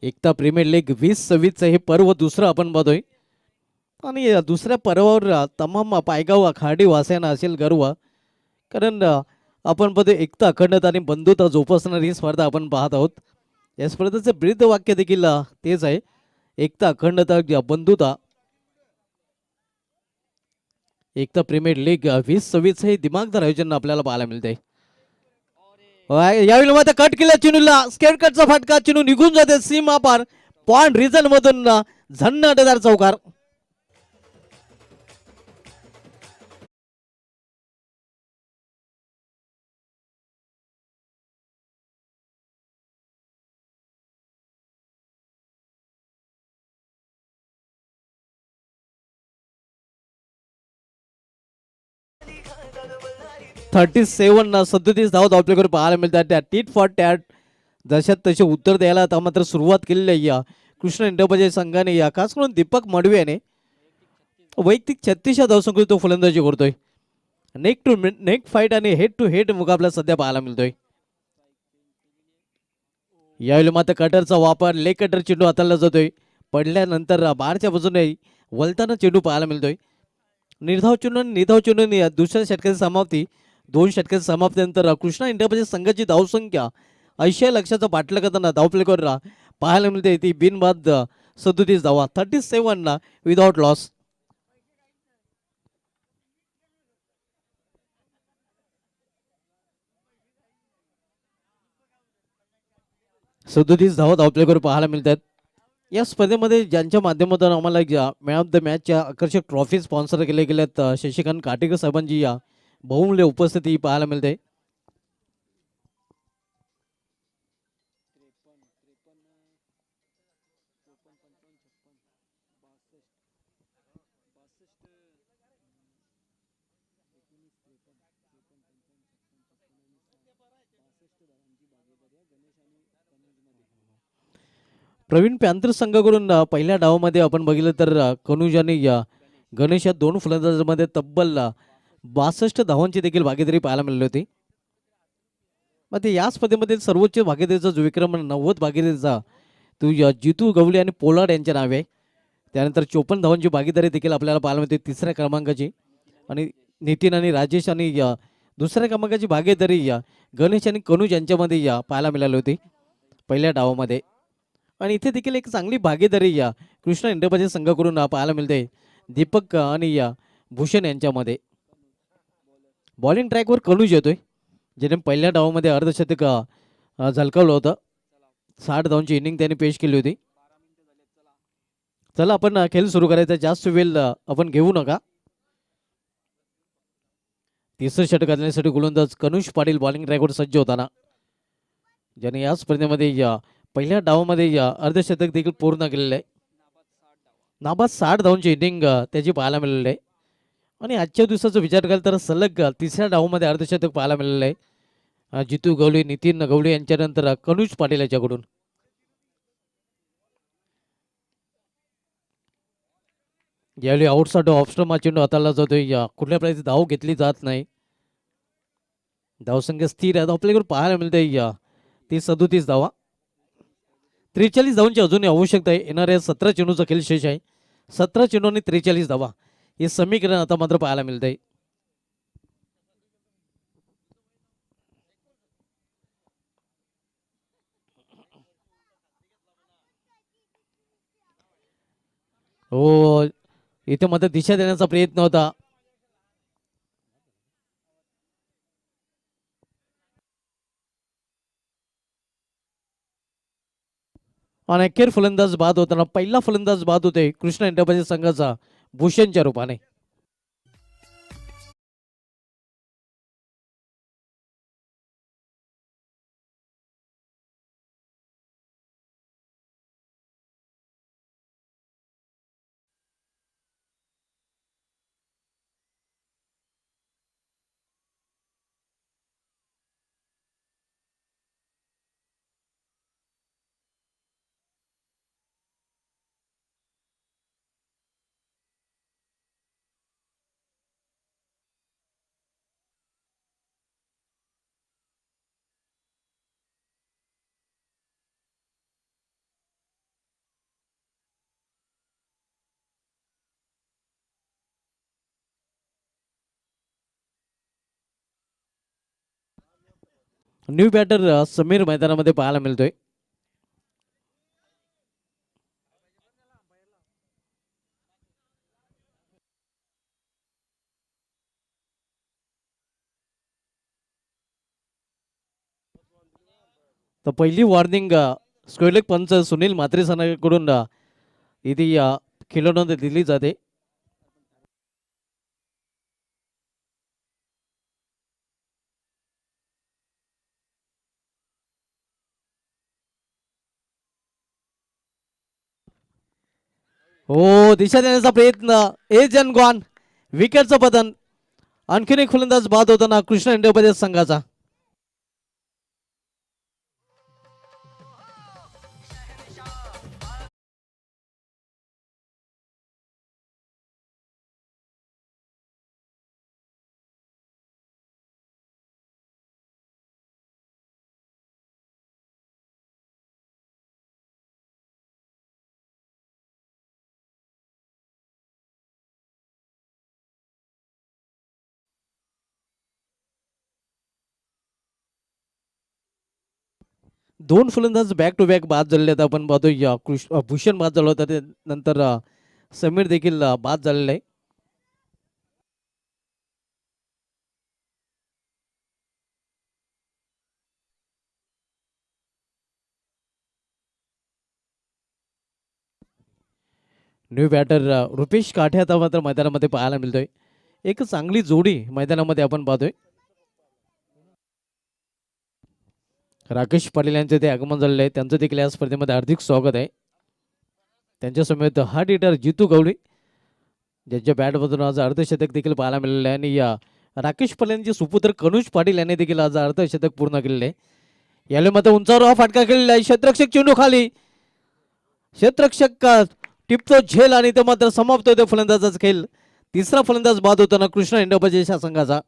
एकता प्रीमियर लीग 20-26 हे पर्व दुसरं आपण बघतोय आणि दुसऱ्या पर्वावर तमाम पायगाव खाडी वासियांना असेल गर्व. कारण आपण बघतो एकता अखंडता आणि बंधुता जोपासणारी ही स्पर्धा आपण पाहत आहोत. या स्पर्धेचं ब्रीद वाक्य देखील तेच आहे, एकता अखंडता बंधुता. एकता प्रीमियर लीग 20-26 हे दिमागदार आयोजन आपल्याला पाहायला मिळते. यावेळी मात्र कट केला चिनूला. स्केट कटचा फटका. चिनू निघून जाते सीमा पार. पॉइंट रिझन मधून झन्नाटदार चौकार. थर्टी 37 धावत आपल्याकडे पाहायला मिळतात. त्या टीट फॉर टॅट जशात तसे उत्तर द्यायला आता मात्र सुरुवात केलेली आहे या कृष्णा इंडियाबाजी संघाने. या खास करून दीपक मडवी याने वैयक्तिक 36 धावसंख्येत तो फलंदाजी करतोय. नेक टू नेक फाईट आणि हेड टू हेड मुकाबला सध्या पाहायला मिळतोय. यावेळी मात्र कटरचा वापर लेग कटर चेंडू हाताळला जातोय. पडल्यानंतर बाहेरच्या बाजूने वलताना चेंडू पाहायला मिळतोय. निर्धाव चेंडू दुसऱ्या षटकाची समाप्ती. 2 षटकाची समाप्तीनंतर कृष्णा इंडियाबाजी संघाची धावसंख्या 80 लक्षाचा पाठला करताना धावफलकावर पाहायला मिळते ती बिनबाद 37 धावा. 37 विदाउट लॉस. धावा धावफलकावर पाहायला मिळतात. या स्पर्धेमध्ये ज्यांच्या माध्यमातून आम्हाला मॅन ऑफ द मॅचच्या आकर्षक ट्रॉफी स्पॉन्सर केले गेल्यात शशिकांत काटेकर साहेबांची या बहुमूल्य उपस्थिती पाहायला मिळते. प्रवीण पॅन्थर संघाकडून पहिल्या डावामध्ये आपण बघितलं तर कनुज आणि गणेश या 2 फलंदाजांमध्ये तब्बल 62 धावांची देखील भागीदारी पाहायला मिळाली होती. मग ते या स्पर्धेमध्ये सर्वोच्च भागीदारीचा जो विक्रम 90 भागीदारीचा तो जितू गवळी आणि पोलार्ड यांच्या नावे आहे. त्यानंतर 54 धावांची भागीदारी देखील आपल्याला पाहायला मिळते तिसऱ्या क्रमांकाची. आणि नितीन आणि राजेश आणि दुसऱ्या क्रमांकाची भागीदारी गणेश आणि कनुज यांच्यामध्ये पाहायला मिळाली होती पहिल्या डावामध्ये. आणि इथे देखील एक चांगली भागीदारी कृष्णा इंडियाबाजी संघाकडून पाहायला मिळते दीपक आणि भूषण यांच्यामध्ये. बॉलिंग ट्रॅकवर कनुज येतोय ज्याने पहिल्या डावामध्ये अर्धशतक झलकावलं होतं. 60 धावांची इनिंग त्याने पेश केली होती. चला आपण खेळ सुरू करायचा. जास्त वेळ आपण घेऊ नका. तिसरं षटक घालण्यासाठी गोलंदाज कनुष पाटील बॉलिंग ट्रॅकवर सज्ज होताना, ज्याने या स्पर्धेमध्ये पहिल्या डावामध्ये अर्धशतक देखील पूर्ण केलेलं आहे. नाबाद 60 धावांची इनिंग त्याची पाहायला मिळालेली आहे. आणि आजच्या दिवसाचा विचार केला तर सलग तिसऱ्या डावामध्ये अर्धशतक पाहायला मिळालेलं आहे. जितू गवळी, नितीन गवळी यांच्यानंतर कनुज पाटील याच्याकडून. यावेळी आउटसाइड ऑफस्टम हा चेंडू हाताळला जातोय. कुठल्या प्रकारची धाव घेतली जात नाही. धावसंख्या स्थिर आहे आपल्याकडे पाहायला मिळतंय 30-37 धावा. 43 धावांची अजूनही आवश्यकता आहे. येणाऱ्या 17 चेंडूचा खेळ शेष आहे. 17 चेंडू आणि 43 धावा हे समीकरण आता मात्र पाहायला मिळतंय. हो, इथे मात्र दिशा देण्याचा प्रयत्न होता. आणि अखेर फलंदाज बाद होताना पहिला फलंदाज बाद होते कृष्णा एंटरप्राइजेस संघाचा भूषणच्या रूपाने. न्यू बॅटर समीर मैदानामध्ये पाहायला मिळतोय. तर पहिली वॉर्निंग स्क्वेअरलेग पंच सुनील म्हात्रे सरांकडून इथे खेळवण्यात दिली जाते. हो, दिशा देण्याचा प्रयत्न एज अँड गॉन. विकेटचं पतन. आणखीन एक फलंदाज बाद होताना कृष्णा एंटरप्राइजेस संघाचा. दोन फलंदाज बॅक टू बॅक बाद झालेले आहेत. आपण पाहतोय भूषण बाद झाला होता, नंतर समीर देखील बाद झालेला आहे. न्यू बॅटर रुपेश काठे आता मात्र मैदानामध्ये पाहायला मिळतोय. एक चांगली जोडी मैदानामध्ये आपण पाहतोय. राकेश पाटील यांचे ते आगमन झालेले आहे. त्यांचं देखील या स्पर्धेमध्ये हार्दिक स्वागत आहे. त्यांच्यासमोर हार्ड हिटर जितू गवळी ज्यांच्या बॅटमधून आज अर्धशतक देखील पाहायला मिळालेलं आहे. आणि राकेश पाटील यांचे सुपुत्र कनुज पाटील यांनी देखील आज अर्धशतक पूर्ण केलेले आहे. याला मात्र उंचावर हा फटका केलेला आहे. क्षेत्ररक्षक चेंडू खाली. क्षेत्ररक्षक टिपतो झेल आणि ते मात्र समाप्त होते फलंदाजाचा खेळ. तिसरा फलंदाज बाद होताना कृष्णा एंटरप्राइजेस या संघाचा.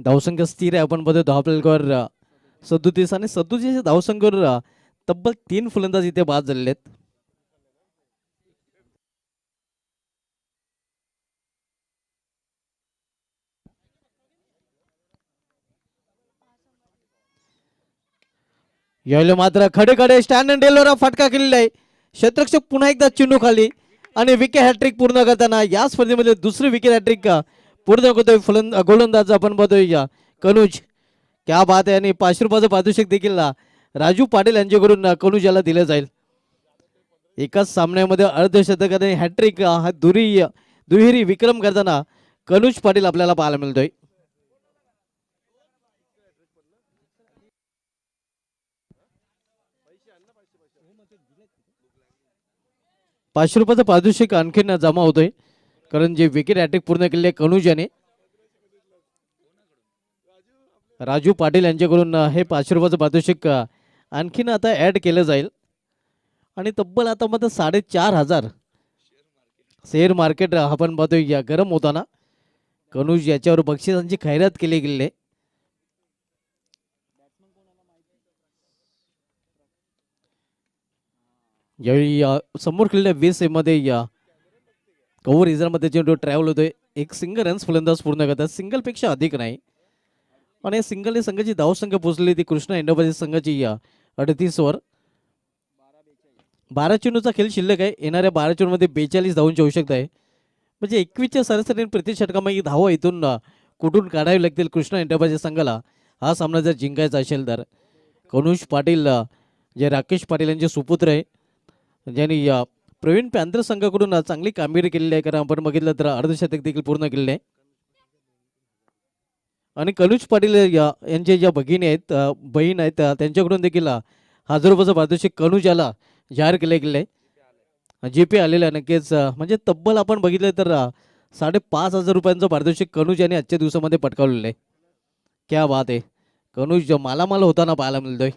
धावसंख्या स्थिर आहे. आपण बघतो धावफलकावर 37 आणि 37 धावसंख्येवर तब्बल 3 फलंदाज इथे बाद झालेले आहेत. यावेळी मात्र खडे खडे स्टँड अँड डेलवर फटका केलेला आहे. क्षेत्ररक्षक पुन्हा एकदा चेंडू खाली. आणि विकेट हॅट्रिक पूर्ण करताना या स्पर्धेमध्ये दुसरी विकेट हॅट्रिक पूर्ण करतोय गोलंदाज आपण बघतोय कनुज. क्या बात आहे. आणि 500 रुपयाचं पारितोषिक देखील राजू पाटील यांच्याकडून कनुज याला दिलं जाईल. एकाच सामन्यामध्ये अर्धशतक आणि हॅट्रिक हा दुहेरी विक्रम करताना कनुज पाटील आपल्याला पाहायला मिळतोय. ₹500 पारितोषिक आणखीन जमा होतोय कारण जे विकेट हॅट्रिक पूर्ण केले कनुज याने. राजू पाटील यांच्याकडून हे ₹500 पारितोषिक आणखीन आता ऍड केलं जाईल. आणि तब्बल आता मात्र 4,500 शेअर मार्केट आपण पाहतोय या गरम होताना. कनुज याच्यावर बक्षिसांची खैरात केली गेली. यावेळी समोर खेळलेल्या 20 मध्ये या कव्हर रिझनमध्ये जो ट्रॅव्हल होतोय एक सिंगल रन्स फलंदाज पूर्ण करतात. सिंगल पेक्षा अधिक नाही. आणि या सिंगलने संघाची धावसंख्या पोहोचली ती कृष्णा इंडोबाजी संघाची या 38 वर. 12 चेंडूचा खेळ शिल्लक आहे. येणाऱ्या 12 चेंडूमध्ये 42 धावांची आवश्यकता आहे. म्हणजे 21च्या सरासरी प्रति षटकामध्ये धावा इथून कुठून काढावी लागतील कृष्णा इंडोबाजी संघाला हा सामना जर जिंकायचा असेल तर. कनुज पाटील जे राकेश पाटील यांचे सुपुत्र आहे ज्यांनी प्रवीण पॅन्थर संघाकडून चांगली कामगिरी केलेली आहे. कारण आपण बघितलं तर अर्धशतक देखील पूर्ण केलेले आहे. आणि कनुज पाटील यांचे ज्या भगिनी आहेत बहीण आहेत त्यांच्याकडून देखील ₹1,000 पारितोषिक कनुज याला जाहीर केले गेले आहे. GP आलेलं आहे नक्कीच. म्हणजे तब्बल आपण बघितलं तर ₹5,500 पारितोषिक कनुज यांनी आजच्या दिवसामध्ये पटकावलेलं आहे. क्या बात आहे. कनुज मालामाल होताना पाहायला मिळतोय.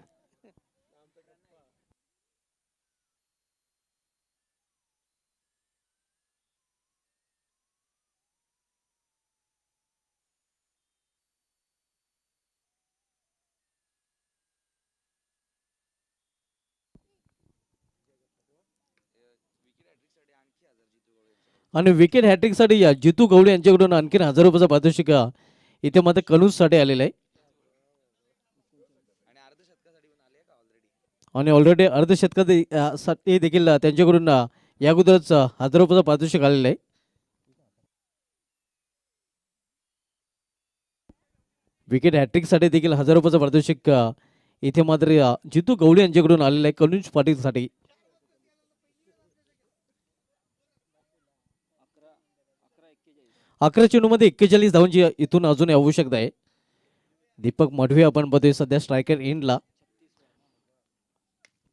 आणि विकेट हॅट्रिकसाठी जितू गवळी यांच्याकडून आणखीन ₹1,000 पारितोषिक इथे मात्र कनुजसाठी आलेलं आहे. आणि ऑलरेडी अर्धशतकासाठी देखील त्यांच्याकडून या अगोदरच ₹1,000 पारितोषिक आलेलं आहे. विकेट हॅट्रिकसाठी देखील ₹1,000 पारितोषिक इथे मात्र जितू गवळी यांच्याकडून आलेलं आहे कनुज पाटीलसाठी. 11 चेंडूमध्ये 41 धावांची इथून अजून आवश्यकता आहे. दीपक मढवी आपण बघतोय सध्या स्ट्रायकर एंडला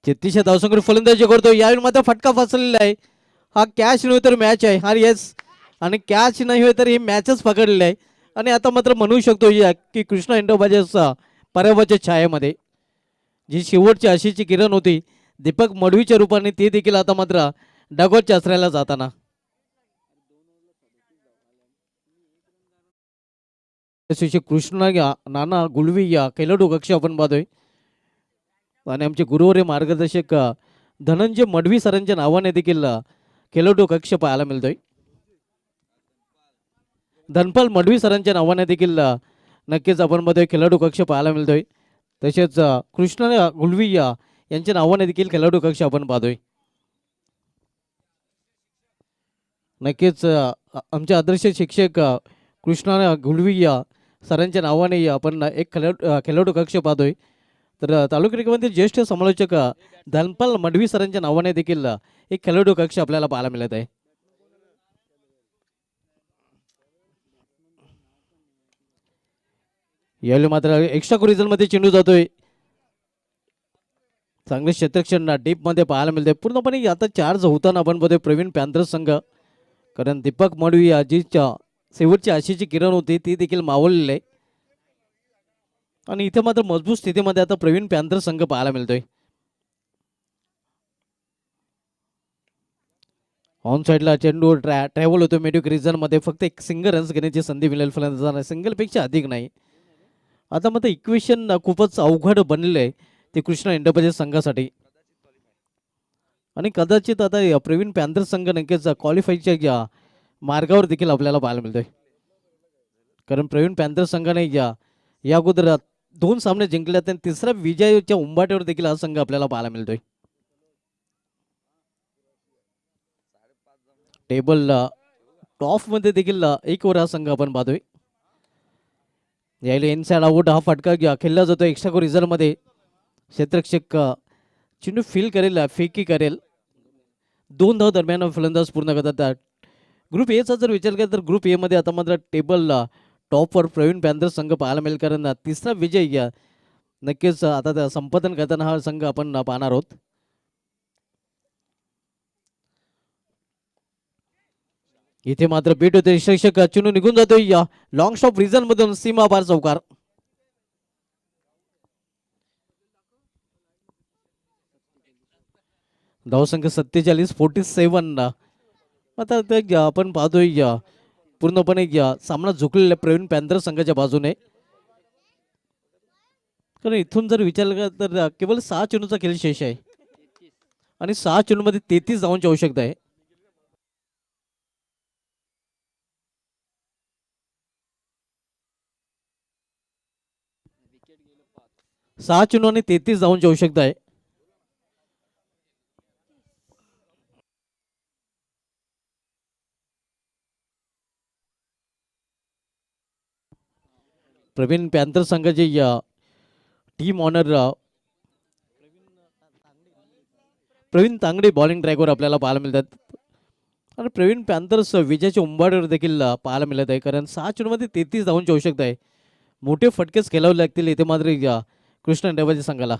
36 धावसंख्येवर फलंदाजी करतो. यावेळी मात्र फटका फसलेला आहे. हा कॅच नाही तर मॅच आहे. हा येस. आणि कॅच नाही होय तर ही मॅचच पकडलेली आहे. आणि आता मात्र म्हणू शकतो की कृष्णा इंडोबाजीच्या पराभवाच्या छायेमध्ये जी शेवटची आशेची किरण होती दीपक मढवीच्या रूपाने ती देखील आता मात्र डगोच्या आसऱ्याला जाताना. कृष्णा नाना गुळवी या खेळाडू कक्ष आपण पाहतोय. आणि आमचे गुरुवारी मार्गदर्शक धनंजय मढवी सरांच्या नावाने देखील खेळाडू कक्ष पाहायला मिळतोय. धनपाल मढवी सरांच्या नावाने देखील नक्कीच आपण पाहतोय खेळाडू कक्ष पाहायला मिळतोय. तसेच कृष्णा गुळवी यांच्या नावाने देखील खेळाडू कक्ष आपण पाहतोय. नक्कीच आमचे आदर्श शिक्षक कृष्णा गुळवी सरांच्या नावाने आपण एक खेळाडू कक्ष पाहतोय. तर तालुका क्रिकेटमध्ये ज्येष्ठ समालोचक धनपाल मढवी सरांच्या नावाने देखील एक खेळाडू कक्ष आपल्याला पाहायला मिळत आहे. यावेळी मात्र एक्स्ट्रा कोरिजन मध्ये चेंडू जातोय. चांगले क्षेत्रक्षण डीप मध्ये पाहायला मिळते. पूर्णपणे आता चार्ज होताना आपण बघतोय प्रवीण पॅन्थर संघ. कारण दीपक मढवी जी शेवटची आशेची किरण होती ती देखील मावळलेली आहे. आणि इथे मात्र मजबूत स्थितीमध्ये आता प्रवीण पॅन्थर संघ पाहायला मिळतोय. ऑन साइडला चेंडू ट्रॅव्हल होतो मिडविक रिजन मध्ये. फक्त एक सिंगल रन्स घेण्याची संधी मिळेल फलंदाजांना. सिंगल पेक्षा अधिक नाही. आता मात्र इक्वेशन खूपच अवघड बनलेलं आहे ते कृष्णा इंडोबाजी संघासाठी. आणि कदाचित आता प्रवीण पॅन्थर संघ नक्कीच क्वालिफायच्या मार्गावर देखील आपल्याला पाहायला मिळतोय. कारण प्रवीण पॅन्थर संघाने या अगोदर 2 सामने जिंकले आणि तिसऱ्या विजयाच्या उंबाट्यावर देखील हा संघ आपल्याला पाहायला मिळतोय. टेबल टॉप मध्ये देखील एक ओव्हर हा संघ आपण पाहतोय. यायला इनसाइड आउट हा फटका खेळला जातो एक्स्ट्रा रिझल्ट मध्ये. क्षेत्ररक्षक चेंडू फील करेल, फेकी करेल. 2 धाव दरम्यान फलंदाज पूर्ण करतात. ग्रुप एचा जर विचार केला तर ग्रुप ए मध्ये आता मात्र टेबल टॉपवर प्रवीण पॅन्थर संघ पाहायला मिळेल, कारण तिसरा विजय नक्कीच आता संपादन करताना हा संघ आपण पाहणार आहोत. इथे मात्र बीट होते, शिक्षक चेंडू निघून जातोय लॉंग स्टॉप रिझन मधून सीमा पार चौकार. धावसंख्या 47-47. आता ते आपण पाहतोय पूर्णपणे सामना झुकलेला प्रवीण पॅन्थर संघाच्या बाजूने, कारण इथून जर विचार केला तर केवळ 6 चेंडूचा खेळ शेष आहे आणि 6 चेंडू मध्ये 33 धावांची आवश्यकता आहे. 6 चेंडू आणि 33 धावांची आवश्यकता आहे. प्रवीण पॅन्थर संघाचे team owner Praveen Tangde bowling ट्रॅकवर आपल्याला पाहायला मिळतात. आणि प्रवीण पॅन्थर्स विजयाच्या उंबाडीवर देखील पाहायला मिळत आहे, कारण 6 चेंडूमध्ये 33 धावांची आवश्यकता आहे. मोठे फटकेच खेळावे लागतील इथे मात्र कृष्ण इंडियाबाजी संघाला.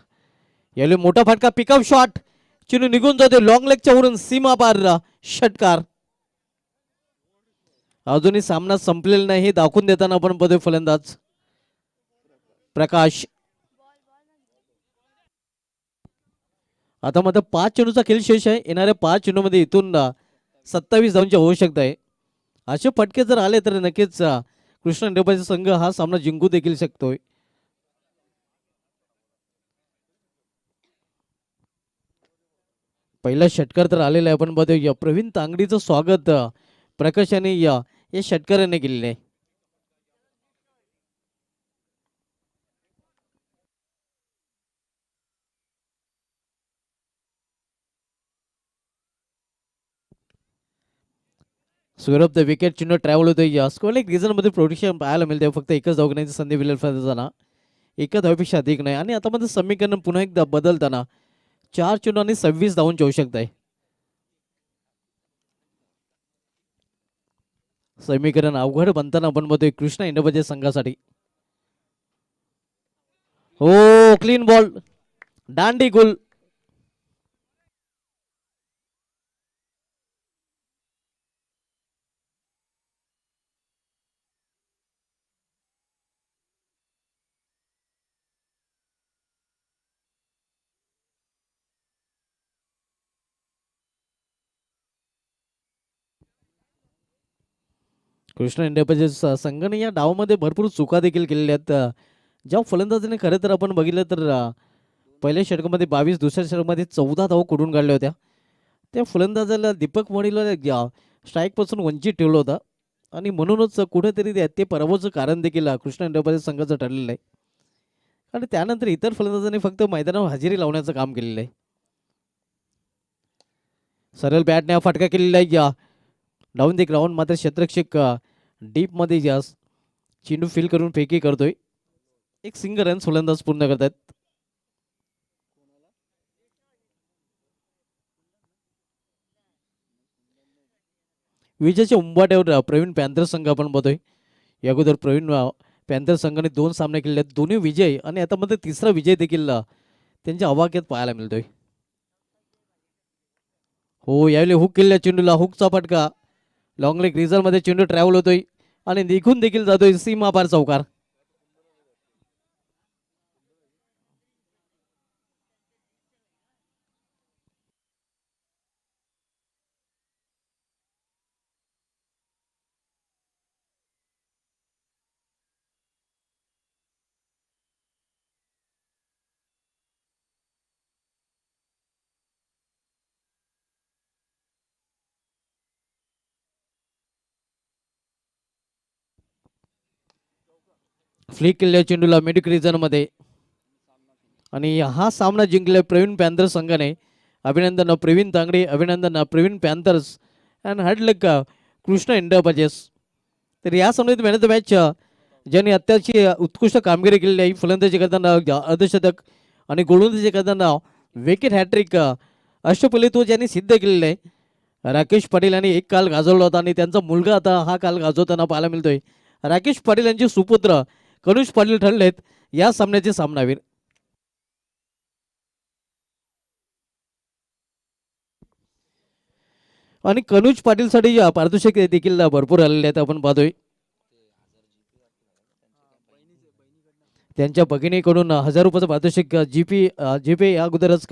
यावेळी मोठा फटका, पिकअप शॉट, चेंडू निघून जाते लॉंग लेगच्या वरून सीमा पार षटकार. अजूनही सामना संपलेला नाही हे दाखवून देताना आपण बघतोय फलंदाज प्रकाश. आता मात्र 5 चेंडूचा खेळ शेष आहे. येणाऱ्या 5 चेंडूमध्ये इथून 27 धावांची आवश्यकता आहे. असे फटके जर आले तर नक्कीच कृष्ण इंडियाबाजी संघ हा सामना जिंकू देखील शकतोय. पहिला षटकार तर आलेला आहे. आपण बघतोय प्रवीण तांगडीचं स्वागत प्रकाश यांनी या षटकाराने केलेलं आहे. स्क्वेअर ऑफ द विकेट चिन्ह ट्रॅव्हल होतं. स्क्वेअर एक रिझन मध्ये प्रोटेक्शन पाहायला मिळते. फक्त एकच धाव घेण्याची संधी मिळेल फलंदाजांना, एका धावेपेक्षा अधिक नाही. आणि आता मध्ये समीकरण पुन्हा एकदा बदलताना 4 चेंडू आणि 26 धावांची आवश्यकता आहे. समीकरण अवघड बनताना आपण बघतोय कृष्णा इंडियाबाजी संघासाठी. हो, क्लीन बॉल, दांडी गुल. कृष्णा इंडियाबाजी संघाने या डावामध्ये भरपूर चुका देखील केलेल्या आहेत. ज्या फलंदाजाने खरं तर आपण बघितलं तर पहिल्या षटकामध्ये 22, दुसऱ्या षटकामध्ये 14 धावा कुठून काढल्या होत्या. त्या फलंदाजाला दीपक मोडीला स्ट्राईकपासून वंचित ठेवलं होतं आणि म्हणूनच कुठेतरी ते पराभवाचं कारण देखील कृष्णा इंडियाबाजी संघाचं ठरलेलं आहे. आणि त्यानंतर इतर फलंदाजांनी फक्त मैदानावर हजेरी लावण्याचं काम केलेलं आहे. सरळ बॅटने हा फटका केलेला आहे डाऊन द ग्राउंड. मात्र क्षेत्ररक्षक डीप मध्ये चेंडू फील करून फेकी करतोय. एक सिंगल रन फलंदाज पूर्ण करतात. विजयाच्या उंबाट्यावर प्रवीण पॅन्थर संघ आपण बघतोय. या अगोदर प्रवीण पॅन्थर संघाने 2 सामने केले आहेत, दोन्ही विजय. आणि आता मध्ये तिसरा विजय देखील त्यांच्या आवाक्यात पाहायला मिळतोय. हो, यावेळी हुक केलेल्या चेंडूला हुकचा फटका, लॉंग लेग रिझल्ट मध्ये चेंडू ट्रॅव्हल होतोय आणि निघून देखील जातोय सीमा पार चौकार. फ्लिक केलेल्या चेंडूला मिड रिजन मध्ये आणि हा सामना जिंकला प्रवीण पॅन्थर संघाने. अभिनंदन प्रवीण तांगडे, अभिनंदन प्रवीण पॅन्थर्स अँड हार्ड लक कृष्णा इंडोबाजेस. तर या सामन्यात मॅन ऑफ द मॅच ज्यांनी अत्याची उत्कृष्ट कामगिरी केलेली आहे, फलंदाजी करताना अर्धशतक आणि गोलंदाजी करताना विकेट हॅट्रिक अष्टपैलू तो ज्यांनी सिद्ध केलेलं आहे. राकेश पाटील यांनी एक काल गाजवला होता आणि त्यांचा मुलगा आता हा काल गाजवताना पाहायला मिळतोय. राकेश पाटील यांचे सुपुत्र कनुष पाटील ठरलेत या सामन्याचे सामनावीर. आणि कनुज पाटीलसाठी पारितोषिक देखील भरपूर आलेले आहेत आपण पाहतोय. त्यांच्या भगिनीकडून 1000 रुपयाचं पारितोषिक जीपे या अगोदरच